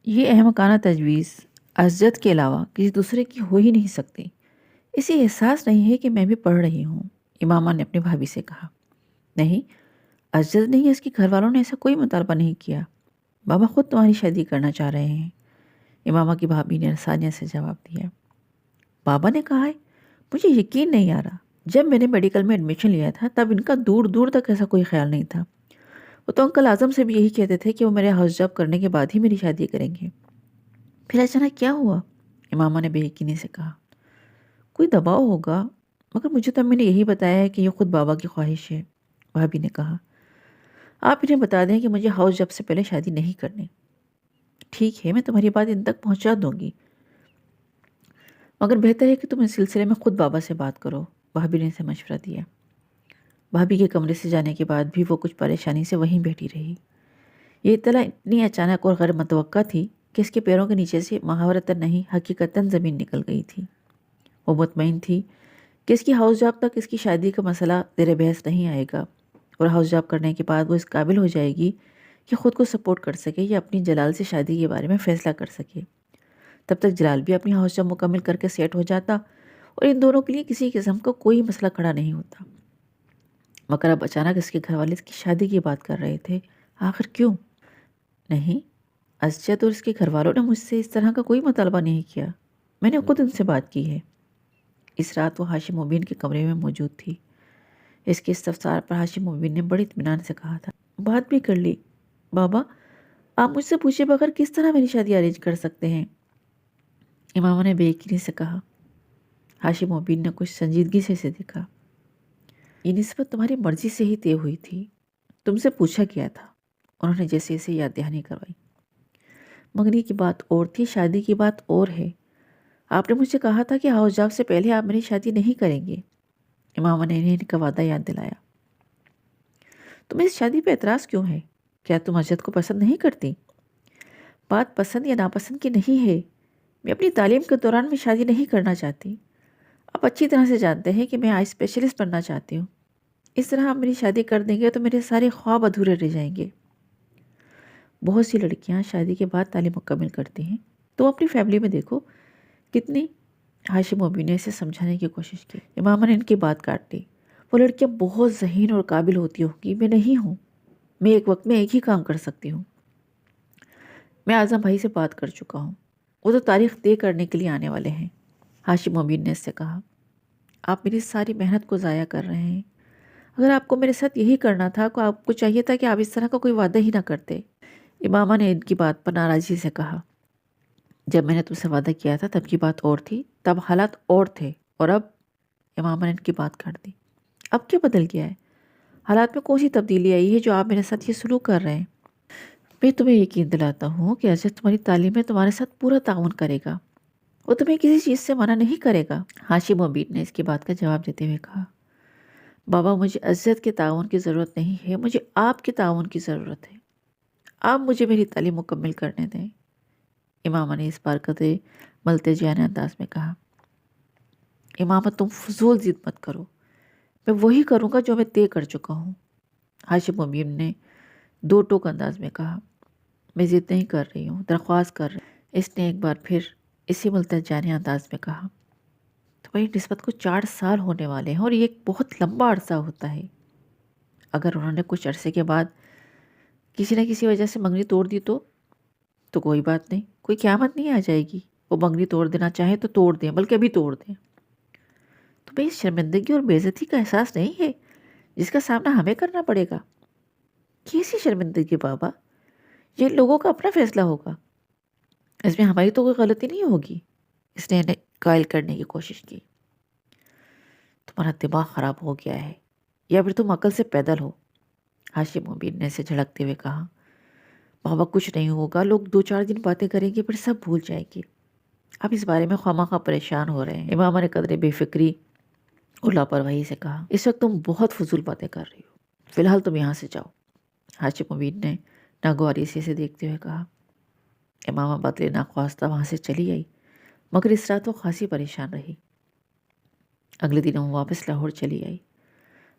یہ احمقانہ تجویز اسجد کے علاوہ کسی دوسرے کی ہو ہی نہیں سکتی۔ اسے احساس نہیں ہے کہ میں بھی پڑھ رہی ہوں، امامہ نے اپنی بھابھی سے کہا۔ نہیں، اسجد نہیں، اس کے گھر والوں نے ایسا کوئی مطالبہ نہیں کیا۔ بابا خود تمہاری شادی کرنا چاہ رہے ہیں، امامہ کی بھابھی نے ثانیہ سے جواب دیا۔ بابا نے کہا ہے؟ مجھے یقین نہیں آ رہا۔ جب میں نے میڈیکل میں ایڈمیشن لیا تھا تب ان کا دور دور تک ایسا کوئی خیال نہیں تھا۔ وہ تو انکل اعظم سے بھی یہی کہتے تھے کہ وہ میرے ہاؤس جاب کرنے کے بعد ہی میری شادی کریں گے۔ پھر اچانک کیا ہوا؟ امامہ نے بے یقینی سے کہا۔ کوئی دباؤ ہوگا، مگر مجھے تو امی نے یہی بتایا ہے کہ یہ خود بابا کی خواہش ہے، بھابھی نے کہا۔ آپ انہیں بتا دیں کہ مجھے ہاؤس جاب سے پہلے شادی نہیں کرنی۔ ٹھیک ہے، میں تمہاری بات ان تک پہنچا دوں گی، مگر بہتر ہے کہ تم اس سلسلے میں خود بابا سے بات کرو، بھابھی نے اسے مشورہ دیا۔ بھابھی کے کمرے سے جانے کے بعد بھی وہ کچھ پریشانی سے وہیں بیٹھی رہی۔ یہ اطلاع اتنی اچانک اور غیر متوقع تھی کہ اس کے پیروں کے نیچے سے محاورتاً نہیں حقیقتاً زمین نکل گئی تھی۔ وہ مطمئن تھی کہ اس کی ہاؤس جاب تک اس کی شادی کا مسئلہ زیر بحث نہیں آئے گا، اور ہاؤس جاب کرنے کے بعد وہ اس قابل ہو جائے گی کہ خود کو سپورٹ کر سکے یا اپنی جلال سے شادی کے بارے میں فیصلہ کر سکے۔ تب تک جلال بھی اپنی ہاؤس جاب مکمل کر کے سیٹ ہو جاتا اور ان دونوں کے لیے کسی قسم کا کوئی مسئلہ کھڑا نہیں ہوتا۔ مگر اب اچانک اس کے گھر والے اس کی شادی کی بات کر رہے تھے، آخر کیوں؟ نہیں، اسجد اور اس کے گھر والوں نے مجھ سے اس طرح کا کوئی مطالبہ نہیں کیا، میں نے خود ان سے بات کی ہے۔ اس رات وہ ہاشم مبین کے کمرے میں موجود تھی۔ اس کے استفسار پر ہاشم مبین نے بڑے اطمینان سے کہا تھا، بات بھی کر لی۔ بابا، آپ مجھ سے پوچھے بغیر کس طرح میری شادی ارینج کر سکتے ہیں؟ امامہ نے بے یقینی سے کہا۔ ہاشم مبین نے کچھ سنجیدگی سے اسے دیکھا۔ یہ نسبت تمہاری مرضی سے ہی طے ہوئی تھی، تم سے پوچھا گیا تھا، انہوں نے جیسے اسے یاد دہانی کروائی۔ مگر یہ کی بات اور تھی، شادی کی بات اور ہے۔ آپ نے مجھ سے کہا تھا کہ ہاؤس جاب سے پہلے آپ میری شادی نہیں کریں گے، امامہ نے انہیں ان کا وعدہ یاد دلایا۔ تمہیں اس شادی پہ اعتراض کیوں ہے؟ کیا تم اسجد کو پسند نہیں کرتی؟ بات پسند یا ناپسند کی نہیں ہے، میں اپنی تعلیم کے دوران میں شادی نہیں کرنا چاہتی۔ آپ اچھی طرح سے جانتے ہیں کہ میں آئی اسپیشلسٹ بننا چاہتی ہوں۔ اس طرح آپ میری شادی کر دیں گے تو میرے سارے خواب ادھورے رہ جائیں گے۔ بہت سی لڑکیاں شادی کے بعد تعلیم مکمل کرتی ہیں، تو اپنی فیملی میں دیکھو کتنی۔ ہاشم مبین نے اسے سمجھانے کی کوشش کی۔ امامہ نے ان کی بات کاٹ دی۔ وہ لڑکیاں بہت ذہین اور قابل ہوتی ہوں گی، میں نہیں ہوں۔ میں ایک وقت میں ایک ہی کام کر سکتی ہوں۔ میں اعظم بھائی سے بات کر چکا ہوں، وہ تو تاریخ طے کرنے کے لیے آنے والے ہیں، ہاشم مبین نے اس سے کہا۔ آپ میری ساری محنت کو ضائع کر رہے ہیں۔ اگر آپ کو میرے ساتھ یہی کرنا تھا تو آپ کو چاہیے تھا کہ آپ اس طرح کا کوئی وعدہ ہی نہ کرتے، امامہ نے ان کی بات پر ناراضی سے کہا۔ جب میں نے تم سے وعدہ کیا تھا تب کی بات اور تھی، تب حالات اور تھے، اور اب، امامہ نے ان کی بات کاٹ دی۔ اب کیا بدل گیا ہے؟ حالات میں کون سی تبدیلی آئی ہے جو آپ میرے ساتھ یہ سلوک کر رہے ہیں؟ میں تمہیں یقین دلاتا ہوں کہ اسجد تمہاری تعلیم میں تمہارے ساتھ پورا تعاون کرے گا، وہ تمہیں کسی چیز سے منع نہیں کرے گا، ہاشم مبین نے اس کی بات کا جواب دیتے ہوئے کہا۔ بابا، مجھے اسجد کے تعاون کی ضرورت نہیں ہے، مجھے آپ کے تعاون کی ضرورت ہے۔ آپ مجھے میری تعلیم مکمل کرنے دیں، امامہ نے اس بار قدرے ملتجیانہ انداز میں کہا۔ امامہ، تم فضول ضد مت کرو، میں وہی کروں گا جو میں طے کر چکا ہوں، ہاشم مبین نے دو ٹوک انداز میں کہا۔ میں ضد نہیں کر رہی ہوں، درخواست کر رہی ہوں، اس نے ایک بار پھر اسی ملتجیانہ انداز میں کہا۔ تمہاری نسبت کو 4 سال ہونے والے ہیں اور یہ ایک بہت لمبا عرصہ ہوتا ہے۔ اگر انہوں نے کچھ عرصے کے بعد کسی نہ کسی وجہ سے منگنی توڑ دی تو کوئی بات نہیں، کوئی قیامت نہیں آ جائے گی۔ وہ منگنی توڑ دینا چاہے تو توڑ دیں، بلکہ ابھی توڑ دیں۔ تمہیں اس شرمندگی اور بے عزتی کا احساس نہیں ہے جس کا سامنا ہمیں کرنا پڑے گا؟ کیسی شرمندگی بابا؟ یہ لوگوں کا اپنا فیصلہ ہوگا، اس میں ہماری تو کوئی غلطی نہیں ہوگی، اس نے انہیں قائل کرنے کی کوشش کی۔ تمہارا دماغ خراب ہو گیا ہے یا پھر تم عقل سے پیدل ہو، ہاشم مبین نے اسے جھڑکتے ہوئے کہا۔ بابا، کچھ نہیں ہوگا، لوگ 2-4 دن باتیں کریں گے پھر سب بھول جائیں گے، آپ اس بارے میں خواہ پریشان ہو رہے ہیں، امامہ نے قدرے بے فکری اور لاپرواہی سے کہا۔ اس وقت تم بہت فضول باتیں کر رہی ہو، فی الحال تم یہاں سے جاؤ، ہاشم مبین نے ناگواری سے اسے دیکھتے ہوئے کہا۔ امامہ بدلے ناخواستہ وہاں سے چلی آئی، مگر اس رات وہ خاصی پریشان رہی۔ اگلے دن وہ واپس لاہور چلی آئی۔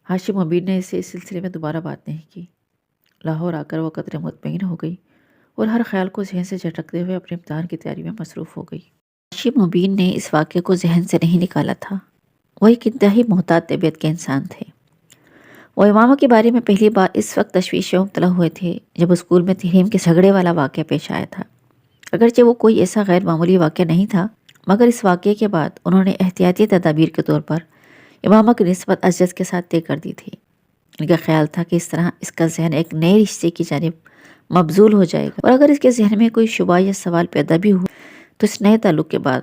ہاشم مبین نے اسے اس سلسلے میں دوبارہ بات نہیں کی۔ لاہور آ کر وہ قدرے مطمئن ہو گئی اور ہر خیال کو ذہن سے جھٹکتے ہوئے اپنے امتحان کی تیاری میں مصروف ہو گئی۔ ہاشم مبین نے اس واقعے کو ذہن سے نہیں نکالا تھا۔ وہ ایک انتہائی محتاط طبیعت کے انسان تھے۔ وہ امامہ کے بارے میں پہلی بار اس وقت تشویش میں مبتلا ہوئے تھے جب اسکول میں تحریم کے جھگڑے والا واقعہ پیش آیا تھا۔ اگرچہ وہ کوئی ایسا غیر معمولی واقعہ نہیں تھا، مگر اس واقعے کے بعد انہوں نے احتیاطی تدابیر کے طور پر امامہ کی نسبت ازجد کے ساتھ طے کر دی تھی۔ ان کا خیال تھا کہ اس طرح اس کا ذہن ایک نئے رشتے کی جانب مبذول ہو جائے گا، اور اگر اس کے ذہن میں کوئی شبہ یا سوال پیدا بھی ہو تو اس نئے تعلق کے بعد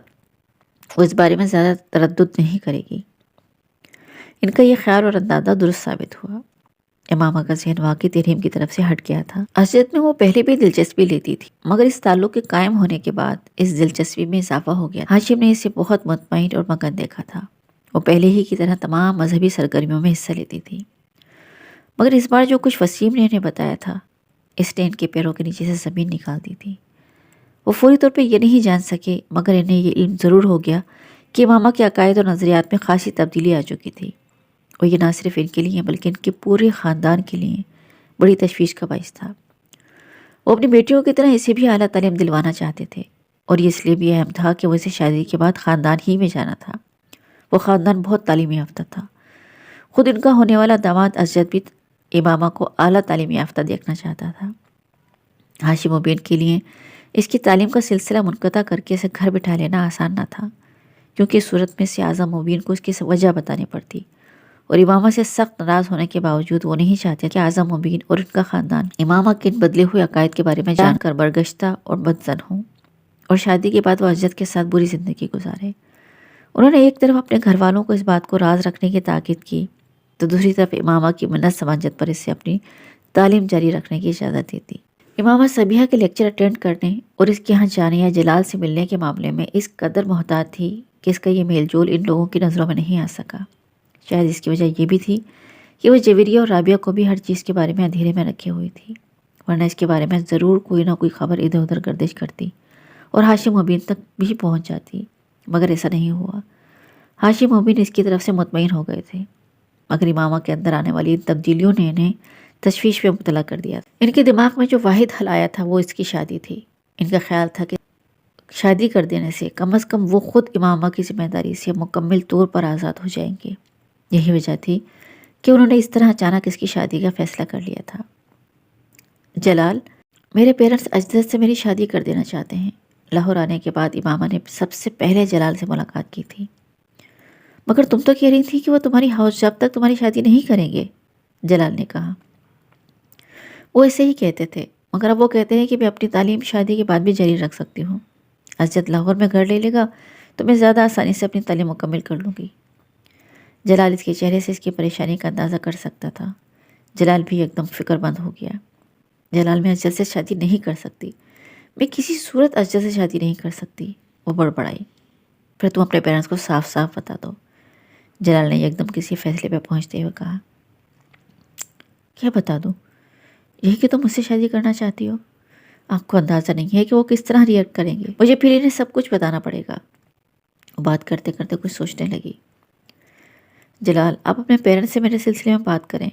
وہ اس بارے میں زیادہ تردد نہیں کرے گی۔ ان کا یہ خیال اور اندازہ درست ثابت ہوا۔ امامہ کا ذہن واقعی تحریم کی طرف سے ہٹ گیا تھا۔ ازجد میں وہ پہلے بھی دلچسپی لیتی تھی، مگر اس تعلق کے قائم ہونے کے بعد اس دلچسپی میں اضافہ ہو گیا۔ ہاشم نے اسے بہت مطمئن اور مگن دیکھا تھا۔ وہ پہلے ہی کی طرح تمام مذہبی سرگرمیوں میں حصہ لیتی تھی، مگر اس بار جو کچھ وسیم نے انہیں بتایا تھا اس نے ان کے پیروں کے نیچے سے زمین نکال دی تھی۔ وہ فوری طور پہ یہ نہیں جان سکے، مگر انہیں یہ علم ضرور ہو گیا کہ امامہ کے عقائد اور نظریات میں خاصی تبدیلی آ چکی تھی، اور یہ نہ صرف ان کے لیے بلکہ ان کے پورے خاندان کے لیے بڑی تشویش کا باعث تھا۔ وہ اپنی بیٹیوں کی طرح اسے بھی اعلیٰ تعلیم دلوانا چاہتے تھے، اور یہ اس لیے بھی اہم تھا کہ وہ اسے شادی کے بعد خاندان ہی میں جانا تھا۔ وہ خاندان بہت تعلیم یافتہ تھا۔ خود ان کا ہونے والا داماد ازجد بھی امامہ کو اعلیٰ تعلیم یافتہ دیکھنا چاہتا تھا۔ ہاشم مبین کے لیے اس کی تعلیم کا سلسلہ منقطع کر کے اسے گھر بٹھا لینا آسان نہ تھا، کیونکہ اس صورت میں سے اعظم مبین کو اس کی وجہ بتانی پڑتی، اور امامہ سے سخت ناراض ہونے کے باوجود وہ نہیں چاہتے کہ اعظم مبین اور ان کا خاندان امامہ کے ان بدلے ہوئے عقائد کے بارے میں جان کر برگشتہ اور بدظن ہوں، اور شادی کے بعد وہ ازجد کے ساتھ بری زندگی گزارے۔ انہوں نے ایک طرف اپنے گھر والوں کو اس بات کو راز رکھنے کی تاکید کی، تو دوسری طرف امامہ کی منت سماجت پر اسے اپنی تعلیم جاری رکھنے کی اجازت دی تھی۔ امامہ سبیحہ کے لیکچر اٹینڈ کرنے اور اس کے ہاں جانے یا جلال سے ملنے کے معاملے میں اس قدر محتاط تھی کہ اس کا یہ میل جول ان لوگوں کی نظروں میں نہیں آ سکا۔ شاید اس کی وجہ یہ بھی تھی کہ وہ جویریہ اور رابعہ کو بھی ہر چیز کے بارے میں اندھیرے میں رکھے ہوئی تھی، ورنہ اس کے بارے میں ضرور کوئی نہ کوئی خبر ادھر ادھر گردش کرتی اور ہاشم مبین تک بھی پہنچ جاتی، مگر ایسا نہیں ہوا۔ ہاشم مبین اس کی طرف سے مطمئن ہو گئے تھے، مگر امامہ کے اندر آنے والی ان تبدیلیوں نے انہیں تشویش میں مبتلا کر دیا تھا۔ ان کے دماغ میں جو واحد حل آیا تھا وہ اس کی شادی تھی۔ ان کا خیال تھا کہ شادی کر دینے سے کم از کم وہ خود امامہ کی ذمہ داری سے مکمل طور پر آزاد ہو جائیں گے۔ یہی وجہ تھی کہ انہوں نے اس طرح اچانک اس کی شادی کا فیصلہ کر لیا تھا۔ جلال، میرے پیرنٹس ازجد سے میری شادی کر دینا چاہتے ہیں۔ لاہور آنے کے بعد امامہ نے سب سے پہلے جلال سے ملاقات کی تھی۔ مگر تم تو کہہ رہی تھی کہ وہ تمہاری ہاؤس جب تک تمہاری شادی نہیں کریں گے، جلال نے کہا۔ وہ ایسے ہی کہتے تھے، مگر اب وہ کہتے ہیں کہ میں اپنی تعلیم شادی کے بعد بھی جاری رکھ سکتی ہوں۔ ازجد لاہور میں گھر لے لے گا تو میں زیادہ آسانی سے اپنی تعلیم مکمل کر لوں گی۔ جلال اس کے چہرے سے اس کی پریشانی کا اندازہ کر سکتا تھا۔ جلال بھی ایک دم فکر مند ہو گیا۔ جلال، میں ازجد سے شادی نہیں کر سکتی، میں کسی صورت ازجد سے شادی نہیں کر سکتی، وہ بڑبڑائی۔ پھر تم اپنے پیرنٹس کو صاف صاف بتا دو، جلال نے ایک دم کسی فیصلے پہ پہنچتے ہوئے کہا۔ کیا بتا دوں؟ یہی کہ تم مجھ سے شادی کرنا چاہتی ہو۔ آپ کو اندازہ نہیں ہے کہ وہ کس طرح ریئیکٹ کریں گے، مجھے پھر انہیں سب کچھ بتانا پڑے گا۔ وہ بات کرتے کرتے کچھ سوچنے لگی۔ جلال، آپ اپنے پیرنٹس سے میرے سلسلے میں بات کریں،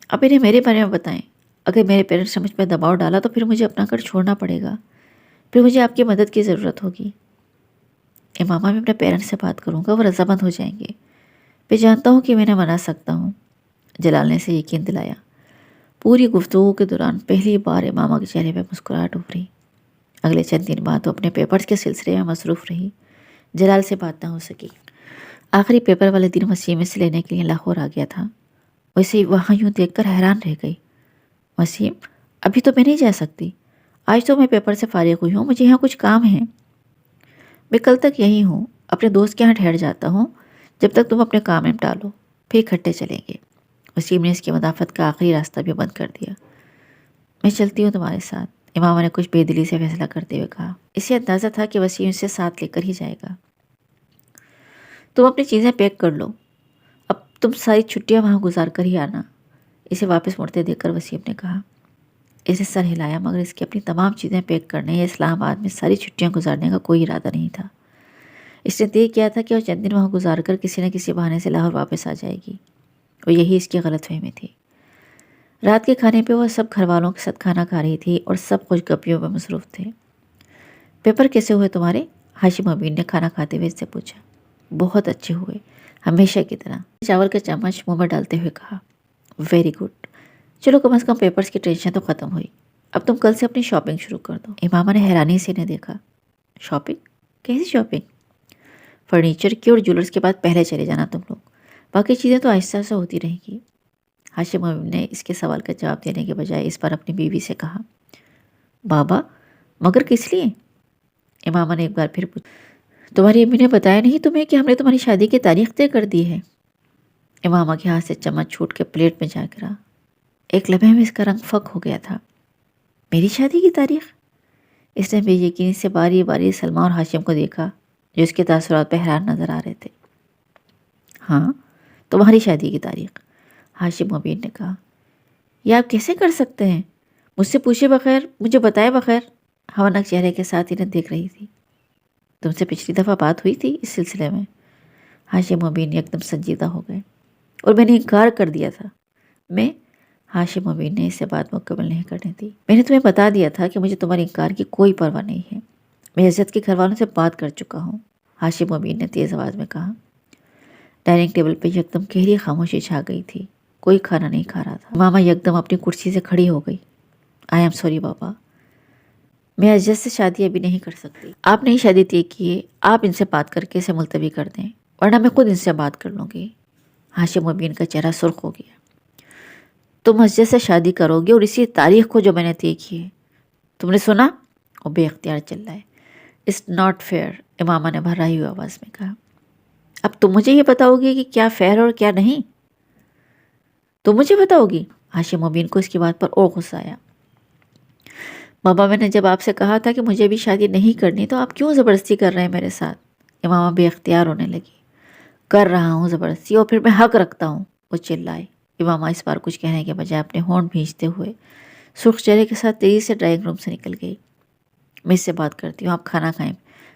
آپ انہیں میرے بارے میں بتائیں۔ اگر میرے پیرنٹس نے مجھ پہ دباؤ ڈالا تو پھر مجھے اپنا گھر چھوڑنا پڑے گا، پھر مجھے آپ کی مدد کی ضرورت ہوگی۔ امامہ، میں اپنے پیرنٹس سے بات کروں گا، وہ رضامند ہو جائیں گے۔ میں جانتا ہوں کہ میں انہیں منا سکتا ہوں، جلال نے اسے یقین دلایا۔ پوری گفتگو کے دوران پہلی بار امامہ کے چہرے پہ مسکراہٹ ابھری۔ اگلے چند دن بعد وہ اپنے پیپرز کے سلسلے میں مصروف رہی، جلال سے بات نہ ہو سکی۔ آخری پیپر والے دن وسیم اسے لینے کے لیے لاہور آ گیا تھا۔ وہ اسے وہاں یوں دیکھ کر حیران رہ گئی۔ وسیم، ابھی تو میں نہیں جا سکتی، آج تو میں پیپر سے فارغ ہوئی ہوں، مجھے یہاں کچھ کام ہے۔ میں کل تک یہیں ہوں، اپنے دوست کے یہاں ٹھہر جاتا ہوں جب تک تم اپنے کام میں ڈالو، پھر اکٹھے چلیں گے۔ وسیم نے اس کی مدافعت کا آخری راستہ بھی بند کر دیا۔ میں چلتی ہوں تمہارے ساتھ، امامہ نے کچھ بے دلی سے فیصلہ کرتے ہوئے کہا۔ اسے اندازہ تھا کہ وسیم اسے ساتھ لے کر ہی جائے گا۔ تم اپنی چیزیں پیک کر لو، اب تم ساری چھٹیاں وہاں گزار کر ہی آنا، اسے واپس مڑتے دیکھ کر وسیم نے کہا۔ اسے سر ہلایا، مگر اس کی اپنی تمام چیزیں پیک کرنے یا اسلام آباد میں ساری چھٹیاں گزارنے کا کوئی ارادہ نہیں تھا۔ اس نے طے کیا تھا کہ وہ چند دن وہاں گزار کر کسی نہ کسی بہانے سے لاہور واپس آ جائے گی، اور یہی اس کی غلط فہمی تھی۔ رات کے کھانے پہ وہ سب گھر والوں کے ساتھ کھانا کھا رہی تھی اور سب خوش گپیوں میں مصروف تھے۔ پیپر کیسے ہوئے تمہارے؟ ہاشم امین نے کھانا کھاتے ہوئے اس سے پوچھا۔ بہت اچھے ہوئے، ہمیشہ کی طرح، چاول کا چمچ منہ میں ڈالتے ہوئے کہا۔ ویری گڈ، چلو کم از کم پیپرز کی ٹینشن تو ختم ہوئی، اب تم کل سے اپنی شاپنگ شروع کر دو۔ امامہ نے حیرانی سے انہیں دیکھا۔ شاپنگ؟ کیسی شاپنگ؟ فرنیچر کی اور جولرز کے بعد پہلے چلے جانا تم لوگ، باقی چیزیں تو آہستہ آہستہ ہوتی رہیں گی۔ ہاشم امین نے اس کے سوال کا جواب دینے کے بجائے اس پر اپنی بیوی سے کہا۔ بابا مگر کس لیے؟ امامہ نے ایک بار پھر پوچھا۔ تمہاری امی نے بتایا نہیں تمہیں کہ ہم نے تمہاری شادی کی تاریخ طے کر دی ہے؟ امامہ کے ہاتھ سے چمچ چھوٹ کے پلیٹ میں جا گرا۔ ایک لمحے میں اس کا رنگ فک ہو گیا تھا۔ میری شادی کی تاریخ؟ اس نے بے یقینی سے باری باری سلمہ اور ہاشم کو دیکھا جو اس کے تاثرات پہ حیران نظر آ رہے تھے۔ ہاں تمہاری شادی کی تاریخ، ہاشم امین نے کہا۔ یہ آپ کیسے کر سکتے ہیں؟ مجھ سے پوچھے بغیر، مجھے بتائے بغیر؟ ہونک چہرے کے ساتھ انہیں دیکھ رہی تھی۔ تم سے پچھلی دفعہ بات ہوئی تھی اس سلسلے میں؟ ہاشم امین ایک دم سنجیدہ ہو گئے۔ اور میں نے انکار کر دیا تھا۔ میں؟ ہاشم امین نے اسے بات مکمل نہیں کرنے دی۔ میں نے تمہیں بتا دیا تھا کہ مجھے تمہارے انکار کی کوئی پرواہ نہیں ہے، میں عزت کے گھر والوں سے بات کر چکا ہوں، ہاشم امین نے تیز آواز میں کہا۔ ڈائننگ ٹیبل پہ یکدم گہری خاموشی چھا گئی تھی، کوئی کھانا نہیں کھا رہا تھا۔ ماما یکدم اپنی کرسی سے کھڑی ہو گئی۔ آئی ایم سوری بابا، میں عزت سے شادی ابھی نہیں کر سکتی۔ آپ نئی شادی طے کی ہے، آپ ان سے بات کر کے اسے ملتوی کر دیں، ورنہ میں خود ان سے بات کر لوں گی۔ ہاشم امین کا چہرہ سرخ ہو گیا۔ تم مسجد سے شادی کرو گے اور اسی تاریخ کو جو میں نے طے کی ہے، تم نے سنا؟ وہ بے اختیار چل رہا ہے۔ اٹس ناٹ فیئر، امامہ نے بھرائی ہوئی آواز میں کہا۔ اب تم مجھے یہ بتاؤ گی کہ کیا فیئر اور کیا نہیں؟ تم مجھے بتاؤ گی؟ ہاشم امین کو اس کی بات پر اور غصہ آیا۔ بابا میں نے جب آپ سے کہا تھا کہ مجھے بھی شادی نہیں کرنی تو آپ کیوں زبردستی کر رہے ہیں میرے ساتھ؟ امامہ بے اختیار ہونے لگی۔ کر رہا ہوں زبردستی اور پھر میں حق رکھتا ہوں، وہ چلائے۔ امامہ اس بار کچھ کہنے کے بجائے اپنے ہونٹ بھینچتے ہوئے سرخ چہرے کے ساتھ تیزی سے ڈرائنگ روم سے نکل گئی۔ میں اس سے بات کرتی ہوں، آپ کھانا کھائیں،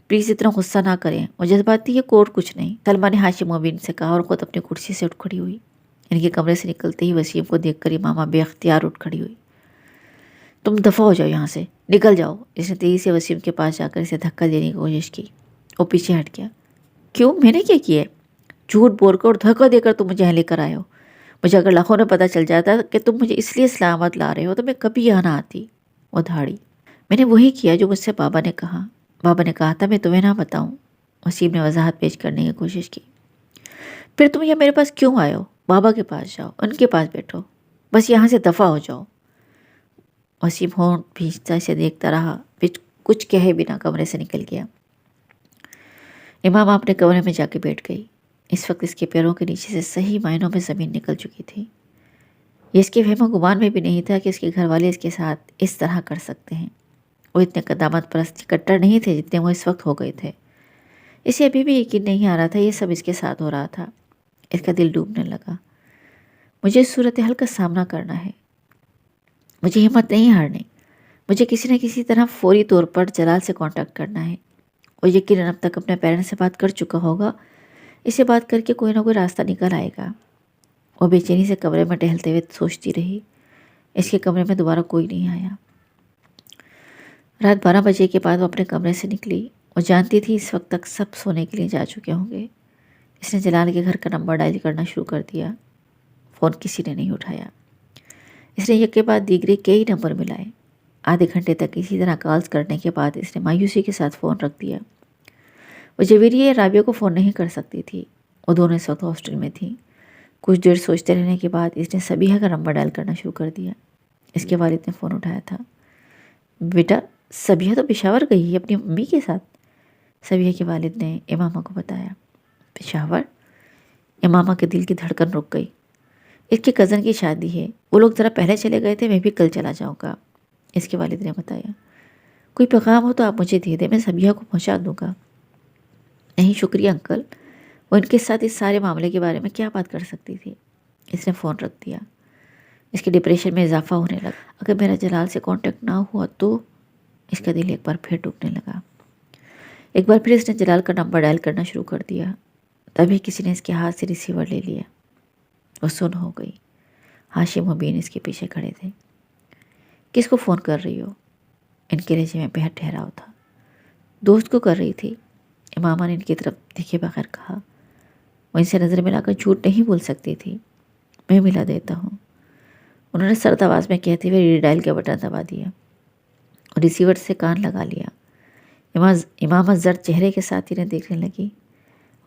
پلیز اتنا غصہ نہ کریں، وہ جذباتی یہ کوٹ کچھ نہیں، سلمہ نے ہاشم امین سے کہا اور خود اپنی کرسی سے اٹھ کھڑی ہوئی۔ ان کے کمرے سے نکلتے ہی وسیم کو دیکھ کر امامہ بے اختیار اٹھ کھڑی ہوئی۔ تم دفع ہو جاؤ یہاں سے، نکل جاؤ۔ اس نے تیزی سے وسیم کے پاس جا کر اسے دھکا دینے کی کوشش کی۔ وہ پیچھے ہٹ گیا۔ کیوں، میں نے کیا کیا ہے؟ جھوٹ بول کر اور دھکا دے کر تم مجھے یہاں لے کر آئے ہو۔ مجھے اگر لاکھوں نے پتہ چل جاتا کہ تم مجھے اس لیے سلامت لا رہے ہو تو میں کبھی یہاں نہ آتی۔ وہ دھاڑی۔ میں نے وہی کیا جو مجھ سے بابا نے کہا۔ بابا نے کہا تھا میں تمہیں نہ بتاؤں۔ وسیم نے وضاحت پیش کرنے کی کوشش کی۔ پھر تم یہ میرے پاس کیوں آئے ہو؟ بابا کے پاس جاؤ، ان کے پاس بیٹھو، بس یہاں سے دفع ہو جاؤ۔ وسیم ہونٹ بھینچتا اسے دیکھتا رہا، پھر کچھ کہے بنا کمرے سے نکل گیا۔ امامہ اپنے کمرے میں جا کے بیٹھ گئی۔ اس وقت اس کے پیروں کے نیچے سے صحیح معنوں میں زمین نکل چکی تھی۔ یہ اس کے وہم و گمان میں بھی نہیں تھا کہ اس کے گھر والے اس کے ساتھ اس طرح کر سکتے ہیں۔ وہ اتنے قدامت پرست کٹر نہیں تھے جتنے وہ اس وقت ہو گئے تھے۔ اسے ابھی بھی یقین نہیں آ رہا تھا یہ سب اس کے ساتھ ہو رہا تھا۔ اس کا دل ڈوبنے لگا۔ مجھے اس صورتحال کا سامنا کرنا ہے، مجھے ہمت نہیں ہارنی، مجھے کسی نہ کسی طرح فوری طور پر جلال سے کانٹیکٹ کرنا ہے۔ وہ یقیناً اب تک اپنے پیرنٹس سے بات کر چکا ہوگا، اسے بات کر کے کوئی نہ کوئی راستہ نکل آئے گا۔ وہ بے چینی سے کمرے میں ٹہلتے ہوئے سوچتی رہی۔ اس کے کمرے میں دوبارہ کوئی نہیں آیا۔ رات 12 بجے کے بعد وہ اپنے کمرے سے نکلی۔ وہ جانتی تھی اس وقت تک سب سونے کے لیے جا چکے ہوں گے۔ اس نے جلال کے گھر کا نمبر ڈائل کرنا شروع کر دیا۔ فون کسی نے نہیں اٹھایا۔ اس نے یک کے بعد دیگرے کئی نمبر ملائے۔ آدھے گھنٹے تک اسی طرح کالز کرنے کے بعد اس نے مایوسی کے ساتھ فون رکھ دیا۔ وہ جویریہ یا رابعہ کو فون نہیں کر سکتی تھی، وہ دونوں اس وقت ہاسٹل میں تھیں۔ کچھ دیر سوچتے رہنے کے بعد اس نے سبیحہ کا نمبر ڈائل کرنا شروع کر دیا۔ اس کے والد نے فون اٹھایا تھا۔ بیٹا سبیحہ تو پشاور گئی ہے اپنی امی کے ساتھ، سبیحہ کے والد نے امامہ کو بتایا۔ پشاور؟ امامہ کے دل کی دھڑکن رک گئی۔ اس کی کزن کی شادی ہے، وہ لوگ ذرا پہلے چلے گئے تھے، میں بھی کل چلا جاؤں گا، اس کے والد نے بتایا۔ کوئی پیغام ہو تو آپ مجھے دے دیں، میں سبیحہ کو پہنچا دوں گا۔ نہیں شکریہ انکل، وہ ان کے ساتھ اس سارے معاملے کے بارے میں کیا بات کر سکتی تھی۔ اس نے فون رکھ دیا۔ اس کے ڈپریشن میں اضافہ ہونے لگا۔ اگر میرا جلال سے کانٹیکٹ نہ ہوا تو، اس کا دل ایک بار پھر ڈوبنے لگا۔ ایک بار پھر اس نے جلال کا نمبر ڈائل کرنا شروع کر دیا۔ تبھی کسی نے اس کے ہاتھ سے ریسیور لے لیا۔ وہ سن ہو گئی۔ ہاشم و بین اس کے پیچھے کھڑے تھے۔ کس کو فون کر رہی ہو؟ ان کے لہجے میں بہت ٹھہراؤ تھا۔ دوست کو کر رہی تھی، امامہ نے ان کی طرف دیکھے بغیر کہا۔ وہ ان سے نظر ملا کر جھوٹ نہیں بول سکتی تھی۔ میں ملا دیتا ہوں، انہوں نے سرد آواز میں کہتے ہوئے ری ڈائل کا بٹن دبا دیا اور ریسیور سے کان لگا لیا۔ امامہ زرد چہرے کے ساتھ انہیں دیکھنے لگی۔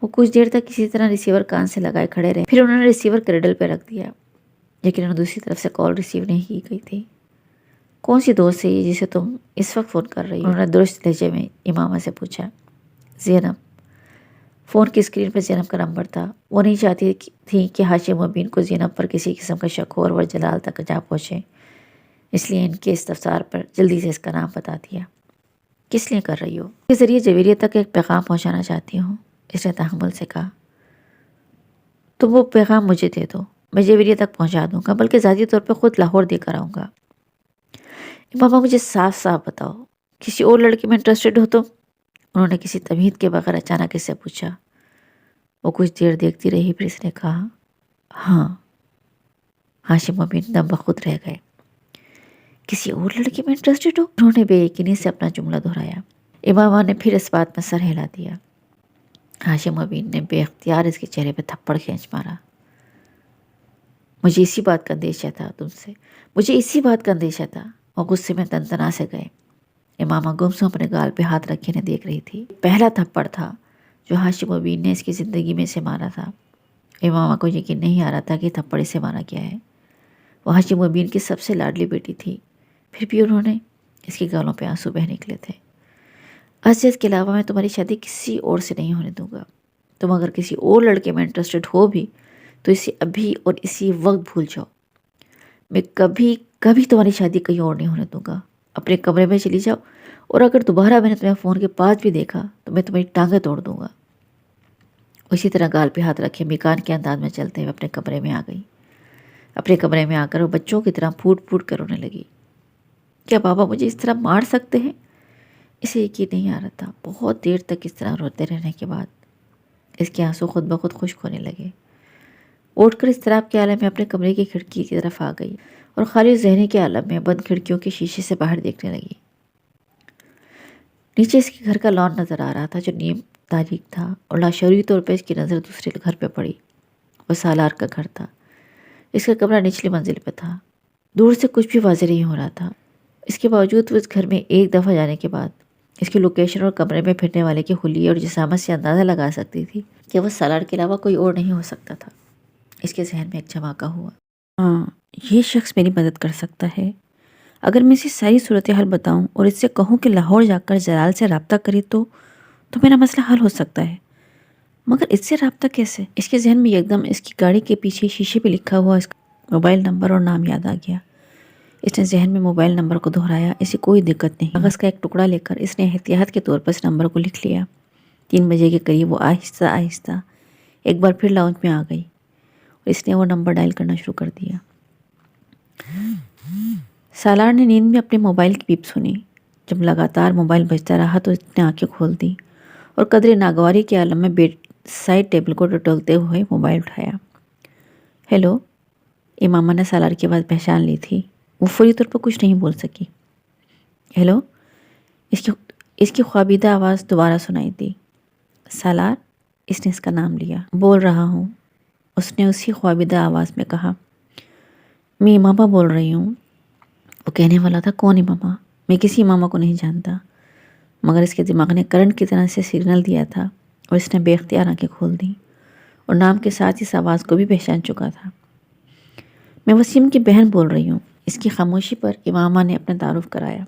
وہ کچھ دیر تک کسی طرح ریسیور کان سے لگائے کھڑے رہے، پھر انہوں نے ریسیور کریڈل پہ رکھ دیا، لیکن انہوں دوسری طرف سے کال ریسیو نہیں کی گئی تھی۔ کون سی دوست ہے یہ جسے تم اس وقت فون کر رہی ہو؟ انہوں نے درست لہجے میں امامہ سے پوچھا۔ زینب۔ فون کی اسکرین پر زینب کا نمبر تھا۔ وہ نہیں چاہتی تھی کہ ہاشم و بین کو زینب پر کسی قسم کا شک ہو اور وہ جلال تک جا پہنچے، اس لیے ان کے استفسار پر جلدی سے اس کا نام بتا دیا۔ کس لیے کر رہی ہو؟ کے ذریعے جویریہ تک ایک پیغام پہنچانا چاہتی ہوں، اس نے تحمل سے کہا۔ تو وہ پیغام مجھے دے دو، میں جویریہ تک پہنچا دوں گا، بلکہ ذاتی طور پہ خود لاہور دے کر آؤں گا۔ امامہ مجھے صاف صاف بتاؤ، کسی اور لڑکی میں انٹرسٹڈ ہو تم؟ انہوں نے کسی تمہید کے بغیر اچانک اس سے پوچھا۔ وہ کچھ دیر دیکھتی رہی، پھر اس نے کہا ہاں۔ ہاشم و بین دم بخود رہ گئے۔ کسی اور لڑکی میں انٹرسٹڈ ہو؟ انہوں نے بے یقینی سے اپنا جملہ دہرایا۔ امامہ نے پھر اس بات میں سر ہلا دیا۔ ہاشم و بین نے بے اختیار اس کے چہرے پہ تھپڑ کھینچ مارا۔ مجھے اسی بات کا اندیشہ تھا تم سے، مجھے اسی بات کا اندیشہ تھا۔ وہ غصے میں تنتنا سے گئے۔ امامہ گمسم اپنے گال پہ ہاتھ رکھے نے دیکھ رہی تھی۔ پہلا تھپڑ تھا جو ہاشم و بین نے اس کی زندگی میں سے مارا تھا۔ امامہ کو یقین نہیں آ رہا تھا کہ تھپڑ اسے مارا گیا ہے۔ وہ ہاشم و بین کی سب سے لاڈلی بیٹی تھی، پھر بھی انہوں نے اس کی گالوں پہ آنسو بہہ نکلے تھے۔ اسجد کے علاوہ میں تمہاری شادی کسی اور سے نہیں ہونے دوں گا۔ تم اگر کسی اور لڑکے میں انٹرسٹڈ ہو بھی تو اسے ابھی اور اسی وقت بھول جاؤ۔ میں کبھی تمہاری شادی کہیں اور نہیں ہونے دوں گا۔ اپنے کمرے میں چلی جاؤ، اور اگر دوبارہ میں نے تمہیں فون کے پاس بھی دیکھا تو میں تمہاری ٹانگیں توڑ دوں گا۔ اسی طرح گال پہ ہاتھ رکھے مکان کے انداز میں چلتے ہوئے اپنے کمرے میں آ گئی۔ اپنے کمرے میں آ کر وہ بچوں کی طرح پھوٹ پھوٹ کر رونے لگی۔ کیا بابا مجھے اس طرح مار سکتے ہیں؟ اسے یقین نہیں آ رہا تھا۔ بہت دیر تک اس طرح روتے رہنے کے بعد اس کے آنسو خود بخود خشک ہونے لگے۔ اٹھ کر اضطراب کے عالم میں اپنے کمرے کی کھڑکی کی طرف آ گئی اور خالی ذہنی کے عالم میں بند کھڑکیوں کے شیشے سے باہر دیکھنے لگی۔ نیچے اس کے گھر کا لان نظر آ رہا تھا جو نیم تاریک تھا، اور لاشعوری طور پہ اس کی نظر دوسرے گھر پہ پڑی۔ وہ سالار کا گھر تھا۔ اس کا کمرہ نچلی منزل پہ تھا۔ دور سے کچھ بھی واضح نہیں ہو رہا تھا۔ اس کے باوجود وہ اس گھر میں ایک دفعہ جانے کے بعد اس کی لوکیشن اور کمرے میں پھرنے والے کے حلیے اور جسامت سے اندازہ لگا سکتی تھی کہ وہ سالار کے علاوہ کوئی اور نہیں ہو سکتا تھا۔ اس کے ذہن میں ایک جھماکا ہوا۔ ہاں، یہ شخص میری مدد کر سکتا ہے۔ اگر میں اسے ساری صورتحال بتاؤں اور اس سے کہوں کہ لاہور جا کر جلال سے رابطہ کرے تو میرا مسئلہ حل ہو سکتا ہے، مگر اس سے رابطہ کیسے؟ اس کے ذہن میں یکدم اس کی گاڑی کے پیچھے شیشے پہ لکھا ہوا اس کا موبائل نمبر اور نام یاد آ گیا۔ اس نے ذہن میں موبائل نمبر کو دہرایا۔ اسے کوئی دقت نہیں۔ کاغذ کا ایک ٹکڑا لے کر اس نے احتیاط کے طور پر اس نمبر کو لکھ لیا۔ 3 بجے کے قریب وہ آہستہ آہستہ ایک بار پھر لاؤنج میں آ گئی اور اس نے وہ نمبر ڈائل کرنا شروع کر دیا۔ سالار نے نیند میں اپنے موبائل کی بیپ سنی۔ جب لگاتار موبائل بجتا رہا تو اس نے آنکھیں کھول دی اور قدرے ناگواری کے عالم میں بیڈ سائڈ ٹیبل کو ٹٹولتے ہوئے موبائل اٹھایا۔ ہیلو، امامہ نے سالار کی آواز پہچان لی تھی۔ وہ فوری طور پر کچھ نہیں بول سکی۔ ہیلو، اس کی خوابیدہ آواز دوبارہ سنائی دی۔ سالار، اس نے اس کا نام لیا۔ بول رہا ہوں، اس نے اسی خوابیدہ آواز میں کہا۔ میں امامہ بول رہی ہوں۔ وہ کہنے والا تھا کون امامہ؟ میں کسی امامہ کو نہیں جانتا، مگر اس کے دماغ نے کرنٹ کی طرح سے سگنل دیا تھا اور اس نے بے اختیار آنکھیں کھول دیں اور نام کے ساتھ اس آواز کو بھی پہچان چکا تھا۔ میں وسیم کی بہن بول رہی ہوں۔ اس کی خاموشی پر امامہ نے اپنا تعارف کرایا۔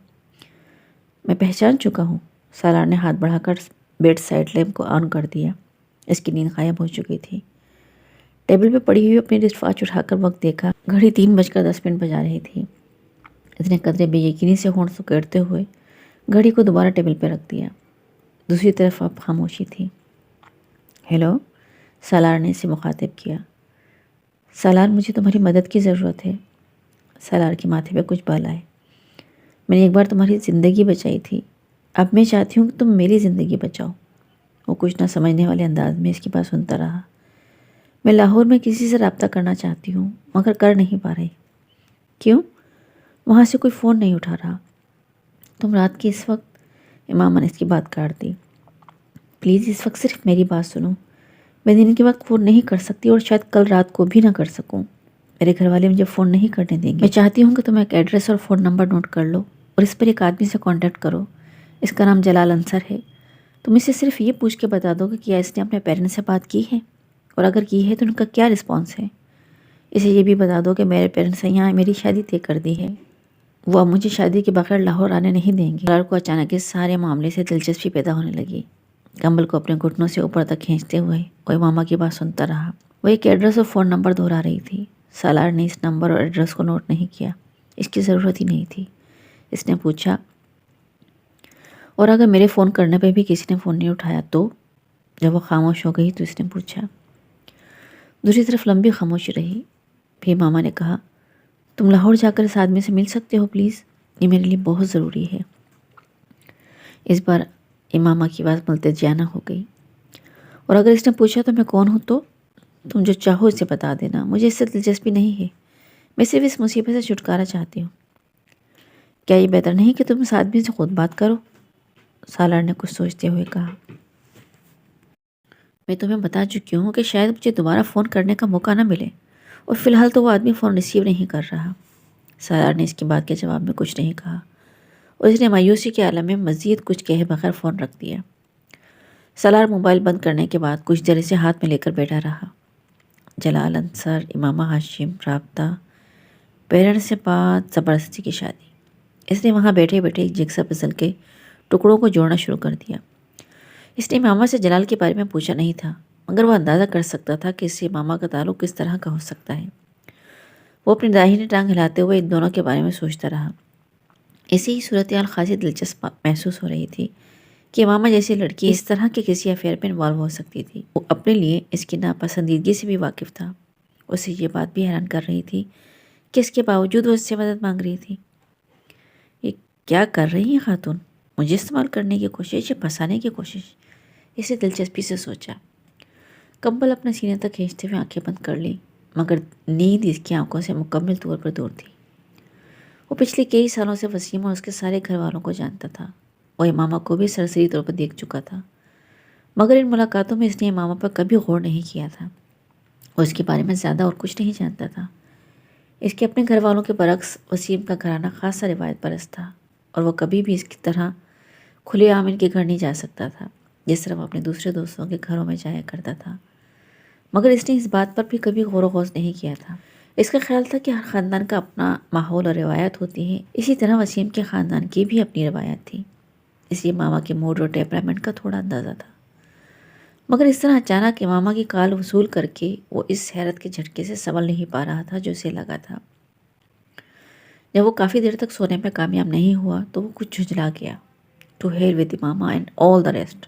میں پہچان چکا ہوں۔ سالار نے ہاتھ بڑھا کر بیڈ سائڈ لیمپ کو آن کر دیا۔ اس کی نیند غائب ہو چکی تھی۔ ٹیبل پہ پڑی ہوئی اپنی رسٹ واچ اٹھا کر وقت دیکھا۔ گھڑی 3:10 بجا رہی تھی۔ اس نے قدرے بے یقینی سے ہونٹ سکیڑتے ہوئے گھڑی کو دوبارہ ٹیبل پہ رکھ دیا۔ دوسری طرف اب خاموشی تھی۔ ہیلو، سالار نے اسے مخاطب کیا۔ سالار، مجھے تمہاری مدد کی ضرورت ہے۔ سالار کے ماتھے پہ کچھ بال آئے۔ میں نے ایک بار تمہاری زندگی بچائی تھی، اب میں چاہتی ہوں کہ تم میری زندگی بچاؤ۔ وہ کچھ نہ سمجھنے والے انداز میں اس کی بات سنتا رہا۔ میں لاہور میں کسی سے رابطہ کرنا چاہتی ہوں مگر کر نہیں پا رہی۔ کیوں؟ وہاں سے کوئی فون نہیں اٹھا رہا۔ تم رات کی اس وقت؟ امامہ نے اس کی بات کاٹ دی۔ پلیز اس وقت صرف میری بات سنو۔ میں دن کے وقت فون نہیں کر سکتی اور شاید کل رات کو بھی نہ کر سکوں۔ میرے گھر والے مجھے فون نہیں کرنے دیں گے۔ میں چاہتی ہوں کہ تم ایک ایڈریس اور فون نمبر نوٹ کر لو اور اس پر ایک آدمی سے کانٹیکٹ کرو۔ اس کا نام جلال انصر ہے۔ تم اسے صرف یہ پوچھ کے بتا دو کہ کیا اس نے اپنے پیرنٹس سے بات کی ہے، اور اگر کی ہے تو ان کا کیا رسپانس ہے۔ اسے یہ بھی بتا دو کہ میرے پیرنٹس نے یہاں میری شادی طے کر دی ہے۔ وہ اب مجھے شادی کے بغیر لاہور آنے نہیں دیں گے۔ جلال کو اچانک اس سارے معاملے سے دلچسپی پیدا ہونے لگی۔ کمبل کو اپنے گھٹنوں سے اوپر تک کھینچتے ہوئے وہ امامہ کی بات سنتا رہا۔ وہ ایک ایڈریس اور فون نمبر دہرا رہی تھی۔ سالار نے اس نمبر اور ایڈریس کو نوٹ نہیں کیا۔ اس کی ضرورت ہی نہیں تھی۔ اس نے پوچھا، اور اگر میرے فون کرنے پہ بھی کسی نے فون نہیں اٹھایا تو؟ جب وہ خاموش ہو گئی تو اس نے پوچھا۔ دوسری طرف لمبی خاموشی رہی۔ پھر ماما نے کہا، تم لاہور جا کر اس آدمی سے مل سکتے ہو پلیز؟ یہ میرے لیے بہت ضروری ہے۔ اس بار امامہ کی بات ملتجیانہ ہو گئی۔ اور اگر اس نے پوچھا تو میں کون ہوں تو؟ تم جو چاہو اسے بتا دینا، مجھے اس سے دلچسپی نہیں ہے۔ میں صرف اس مصیبت سے چھٹکارا چاہتی ہوں۔ کیا یہ بہتر نہیں کہ تم اس آدمی سے خود بات کرو؟ سالار نے کچھ سوچتے ہوئے کہا۔ میں تمہیں بتا چکی ہوں کہ شاید مجھے دوبارہ فون کرنے کا موقع نہ ملے، اور فی الحال تو وہ آدمی فون ریسیو نہیں کر رہا۔ سالار نے اس کی بات کے جواب میں کچھ نہیں کہا، اور اس نے مایوسی کے عالم میں مزید کچھ کہے بغیر فون رکھ دیا۔ سالار موبائل بند کرنے کے بعد کچھ دیر اسے ہاتھ میں لے کر بیٹھا رہا۔ جلال انصر، امامہ ہاشم، رابطہ، پیرنٹس سے بات، زبردستی کی شادی۔ اس نے وہاں بیٹھے بیٹھے ایک جگسا پزل کے ٹکڑوں کو جوڑنا شروع کر دیا۔ اس نے امامہ سے جلال کے بارے میں پوچھا نہیں تھا، مگر وہ اندازہ کر سکتا تھا کہ اس سے امامہ کا تعلق کس طرح کا ہو سکتا ہے۔ وہ اپنی داہنی ٹانگ ہلاتے ہوئے ان دونوں کے بارے میں سوچتا رہا۔ اسی ہی صورتحال خاصی دلچسپ محسوس ہو رہی تھی کہ امامہ جیسی لڑکی اس طرح کے کسی افیئر میں انوالو ہو سکتی تھی۔ وہ اپنے لیے اس کی ناپسندیدگی سے بھی واقف تھا۔ اسے یہ بات بھی حیران کر رہی تھی کہ اس کے باوجود وہ اس سے مدد مانگ رہی تھی۔ یہ کیا کر رہی ہیں خاتون؟ مجھے استعمال کرنے کی کوشش یا پھنسانے کی کوشش؟ اسے دلچسپی سے سوچا۔ کمبل اپنے سینے تک کھینچتے ہوئے آنکھیں بند کر لی، مگر نیند اس کی آنکھوں سے مکمل طور پر دور تھی۔ وہ پچھلے کئی سالوں سے وسیم اور اس کے سارے گھر والوں کو جانتا تھا۔ وہ امامہ کو بھی سرسری طور پر دیکھ چکا تھا، مگر ان ملاقاتوں میں اس نے امامہ پر کبھی غور نہیں کیا تھا۔ وہ اس کے بارے میں زیادہ اور کچھ نہیں جانتا تھا۔ اس کے اپنے گھر والوں کے برعکس وسیم کا گھرانہ خاصا روایت پرست تھا، اور وہ کبھی بھی اس کی طرح کھلے عام ان کے گھر نہیں جا سکتا تھا جس طرح وہ اپنے دوسرے دوستوں کے گھروں میں جایا کرتا تھا۔ مگر اس نے اس بات پر بھی کبھی غور و خوض نہیں کیا تھا۔ اس کا خیال تھا کہ ہر خاندان کا اپنا ماحول اور روایت ہوتی ہے، اسی طرح وسیم کے خاندان کی بھی اپنی روایت تھی، اس لیے ماما کے موڈ اور ٹیمپرامنٹ کا تھوڑا اندازہ تھا۔ مگر اس طرح اچانک امامہ کی کال وصول کر کے وہ اس حیرت کے جھٹکے سے سنبھل نہیں پا رہا تھا جو اسے لگا تھا۔ جب وہ کافی دیر تک سونے میں کامیاب نہیں ہوا تو وہ کچھ جھنجھلا گیا۔ To hell with Imama and all the rest,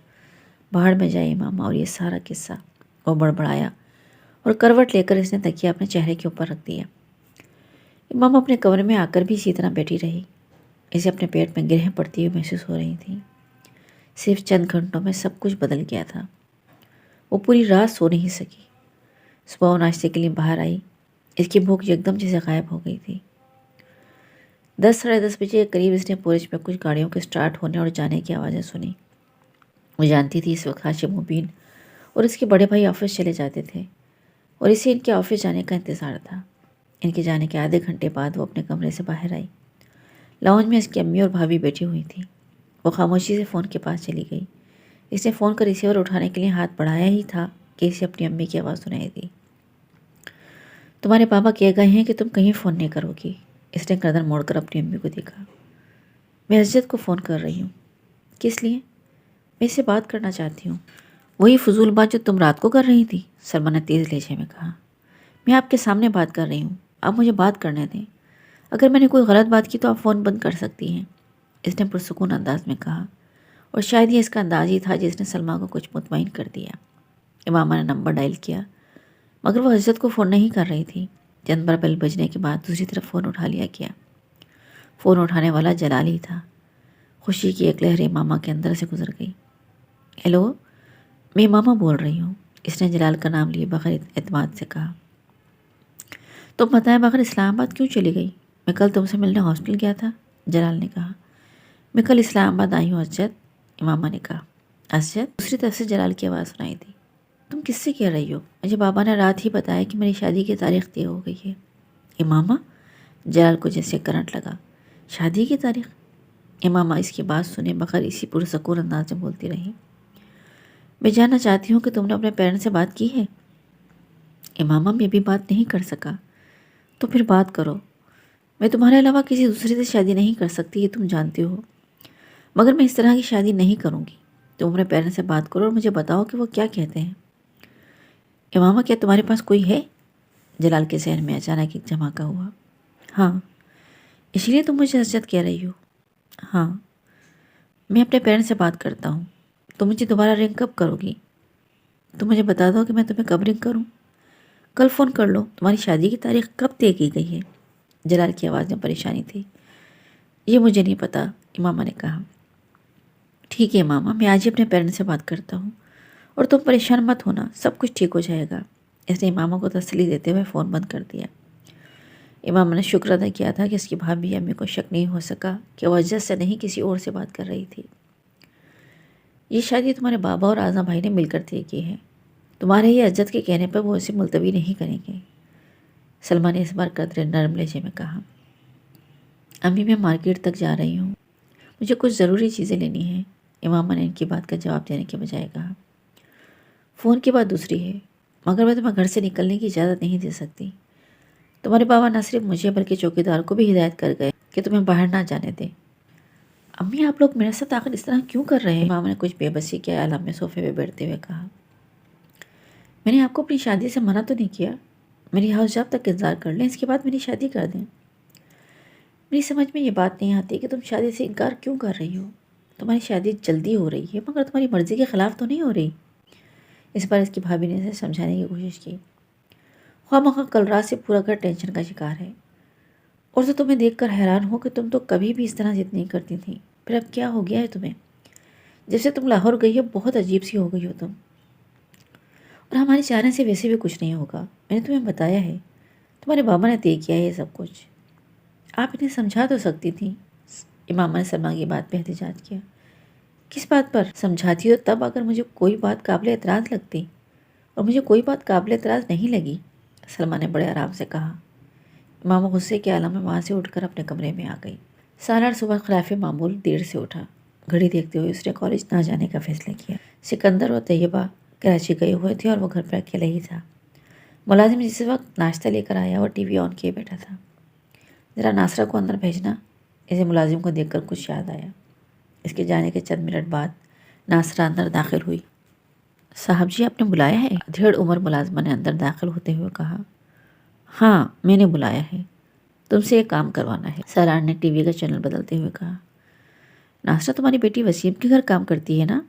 باہر میں جائے امامہ اور یہ سارا قصہ، وہ بڑبڑایا، اور کروٹ لے کر اس نے تکیہ اپنے چہرے کے اوپر رکھ دیا۔ امامہ اپنے کمرے میں آ کر بھی اسی طرح بیٹھی رہی۔ اسے اپنے پیٹ میں گرہیں پڑتی ہوئی محسوس ہو رہی تھی۔ صرف چند گھنٹوں میں سب کچھ بدل گیا تھا۔ وہ پوری رات سو نہیں سکی۔ صبح وہ ناشتے کے لیے باہر آئی۔ اس کی بھوک یکدم جیسے غائب ہو گئی تھی۔ 10 ساڑھے 10 بجے کے قریب اس نے پورچ میں کچھ گاڑیوں کے سٹارٹ ہونے اور جانے کی آوازیں سنی۔ وہ جانتی تھی اس وقت ہاشم مبین اور اس کے بڑے بھائی آفس چلے جاتے تھے، اور اسے ان کے آفس جانے کا انتظار تھا۔ ان کے جانے کے آدھے گھنٹے بعد وہ اپنے کمرے سے باہر آئی۔ لاؤنج میں اس کی امی اور بھابھی بیٹھی ہوئی تھیں۔ وہ خاموشی سے فون کے پاس چلی گئی۔ اس نے فون کا ریسیور اٹھانے کے لیے ہاتھ بڑھایا ہی تھا کہ اسے اپنی امی کی آواز سنائی دی۔ تمہارے پاپا کہہ گئے ہیں کہ تم کہیں فون نہیں کرو گی۔ اس نے گردن موڑ کر اپنی امی کو دیکھا۔ میں اسجد کو فون کر رہی ہوں۔ کس لیے؟ میں اس سے بات کرنا چاہتی ہوں۔ وہی فضول بات جو تم رات کو کر رہی تھی، سلمہ نے تیز لہجے میں کہا۔ میں آپ کے سامنے بات کر رہی ہوں، آپ مجھے بات کرنے دیں۔ اگر میں نے کوئی غلط بات کی تو آپ فون بند کر سکتی ہیں، اس نے پرسکون انداز میں کہا، اور شاید یہ اس کا انداز ہی تھا جس نے سلمہ کو کچھ مطمئن کر دیا۔ امامہ نے نمبر ڈائل کیا، مگر وہ عزت کو فون نہیں کر رہی تھی۔ چند بار بیل بجنے کے بعد دوسری طرف فون اٹھا لیا گیا۔ فون اٹھانے والا جلال ہی تھا۔ خوشی کی ایک لہر امامہ کے اندر سے گزر گئی۔ ہیلو، میں امامہ بول رہی ہوں، اس نے جلال کا نام لیے بغیر اعتماد سے کہا۔ تم بتائیں بغیر اسلام آباد کیوں چلی گئی؟ میں کل تم سے ملنے ہاسپٹل گیا تھا، جلال نے کہا۔ میں کل اسلام آباد آئی ہوں اسجد، امامہ نے کہا۔ اسجد؟ دوسری طرف سے جلال کی آواز سنائی دی۔ تم کس سے کہہ رہی ہو؟ مجھے بابا نے رات ہی بتایا کہ میری شادی کی تاریخ طے ہو گئی ہے۔ امامہ؟ جلال کو جیسے کرنٹ لگا۔ شادی کی تاریخ؟ امامہ اس کی بات سنے بغیر اسی پرسکون انداز میں بولتی رہی۔ میں جاننا چاہتی ہوں کہ تم نے اپنے پیرنٹس سے بات کی ہے؟ امامہ میں بھی بات نہیں کر سکا۔ تو پھر بات کرو۔ میں تمہارے علاوہ کسی دوسرے سے شادی نہیں کر سکتی، یہ تم جانتے ہو، مگر میں اس طرح کی شادی نہیں کروں گی۔ تم اپنے پیرنٹس سے بات کرو اور مجھے بتاؤ کہ وہ کیا کہتے ہیں۔ امامہ کیا تمہارے پاس کوئی ہے؟ جلال کے ذہن میں اچانک ایک دھماکہ ہوا۔ ہاں۔ اس لیے تم مجھے اسجد کہہ رہی ہو؟ ہاں۔ میں اپنے پیرنٹس سے بات کرتا ہوں۔ تم مجھے دوبارہ رنگ کب کرو گی؟ تم مجھے بتا دو کہ میں تمہیں کب رنگ کروں۔ کل فون کر لو۔ تمہاری شادی کی تاریخ کب طے کی گئی ہے؟ جلال کی آواز میں پریشانی تھی۔ یہ مجھے نہیں پتا، امامہ نے کہا۔ ٹھیک ہے امامہ، میں آج ہی اپنے پیرنٹس سے بات کرتا ہوں، اور تم پریشان مت ہونا، سب کچھ ٹھیک ہو جائے گا۔ اس نے امامہ کو تسلی دیتے ہوئے فون بند کر دیا۔ امامہ نے شکر ادا کیا تھا کہ اس کی بھابھی امی کو شک نہیں ہو سکا کہ وہ اسجد سے نہیں کسی اور سے بات کر رہی تھی۔ یہ شادی تمہارے بابا اور اعظم بھائی نے مل کر طے کی ہے۔ تمہارے یہ اسجد کے کہنے پر وہ اسے ملتوی نہیں کریں گے، سلمہ نے اس بار قدرے نرم لہجے میں کہا۔ امی میں مارکیٹ تک جا رہی ہوں، مجھے کچھ ضروری چیزیں لینی ہیں، امامہ نے ان کی بات کا جواب دینے کے بجائے کہا۔ فون کی بات دوسری ہے، مگر میں تمہیں گھر سے نکلنے کی اجازت نہیں دے سکتی۔ تمہارے بابا نہ صرف مجھے بلکہ چوکیدار کو بھی ہدایت کر گئے کہ تمہیں باہر نہ جانے دیں۔ امی آپ لوگ میرے ساتھ آخر اس طرح کیوں کر رہے ہیں؟ امامہ نے کچھ بے بسی کے عالم میں صوفے پہ بیٹھتے ہوئے کہا۔ میں نے آپ کو اپنی شادی سے منع تو نہیں کیا، میری ہاؤس جاب تک انتظار کر لیں، اس کے بعد میری شادی کر دیں۔ میری سمجھ میں یہ بات نہیں آتی کہ تم شادی سے انکار کیوں کر رہی ہو۔ تمہاری شادی جلدی ہو رہی ہے، مگر تمہاری مرضی کے خلاف تو نہیں ہو رہی۔ اس بار اس کی بھابھی نے اسے سمجھانے کی کوشش کی۔ خواہ مخواہ کل رات سے پورا گھر ٹینشن کا شکار ہے، اور تو تمہیں دیکھ کر حیران ہو کہ تم تو کبھی بھی اس طرح ضد نہیں کرتی تھی، پھر اب کیا ہو گیا ہے تمہیں؟ جب سے تم لاہور گئی ہو بہت عجیب سی ہو گئی ہو تم، اور ہمارے چاہنے سے ویسے بھی کچھ نہیں ہوگا۔ میں نے تمہیں بتایا ہے، تمہارے بابا نے طے کیا ہے یہ سب کچھ، آپ انہیں سمجھا تو سکتی تھیں۔ امامہ نے سلمہ کی بات پہ احتجاج کیا۔ کس بات پر سمجھاتی ہو تب اگر مجھے کوئی بات قابل اعتراض لگتی، اور مجھے کوئی بات قابل اعتراض نہیں لگی، سلمہ نے بڑے آرام سے کہا۔ امامہ غصے کے عالم میں وہاں سے اٹھ کر اپنے کمرے میں آ گئی۔ سالار صبح خلاف معمول دیر سے اٹھا۔ گھڑی دیکھتے ہوئے اس نے کالج نہ جانے کا فیصلہ کیا۔ سکندر اور طیبہ کراچی گئے ہوئے تھے اور وہ گھر پر اکیلا ہی تھا۔ ملازم جس وقت ناشتہ لے کر آیا اور ٹی وی آن کیے بیٹھا تھا۔ ذرا ناصرہ کو اندر بھیجنا، اسے ملازم کو دیکھ کر کچھ یاد آیا۔ اس کے جانے کے چند منٹ بعد ناصرہ اندر داخل ہوئی۔ صاحب جی آپ نے بلایا ہے؟ ادھیڑ عمر ملازمہ نے اندر داخل ہوتے ہوئے کہا۔ ہاں میں نے بلایا ہے، تم سے ایک کام کروانا ہے، سالار نے ٹی وی کا چینل بدلتے ہوئے کہا۔ ناصرہ تمہاری بیٹی وسیم کے گھر کام کرتی ہے نا؟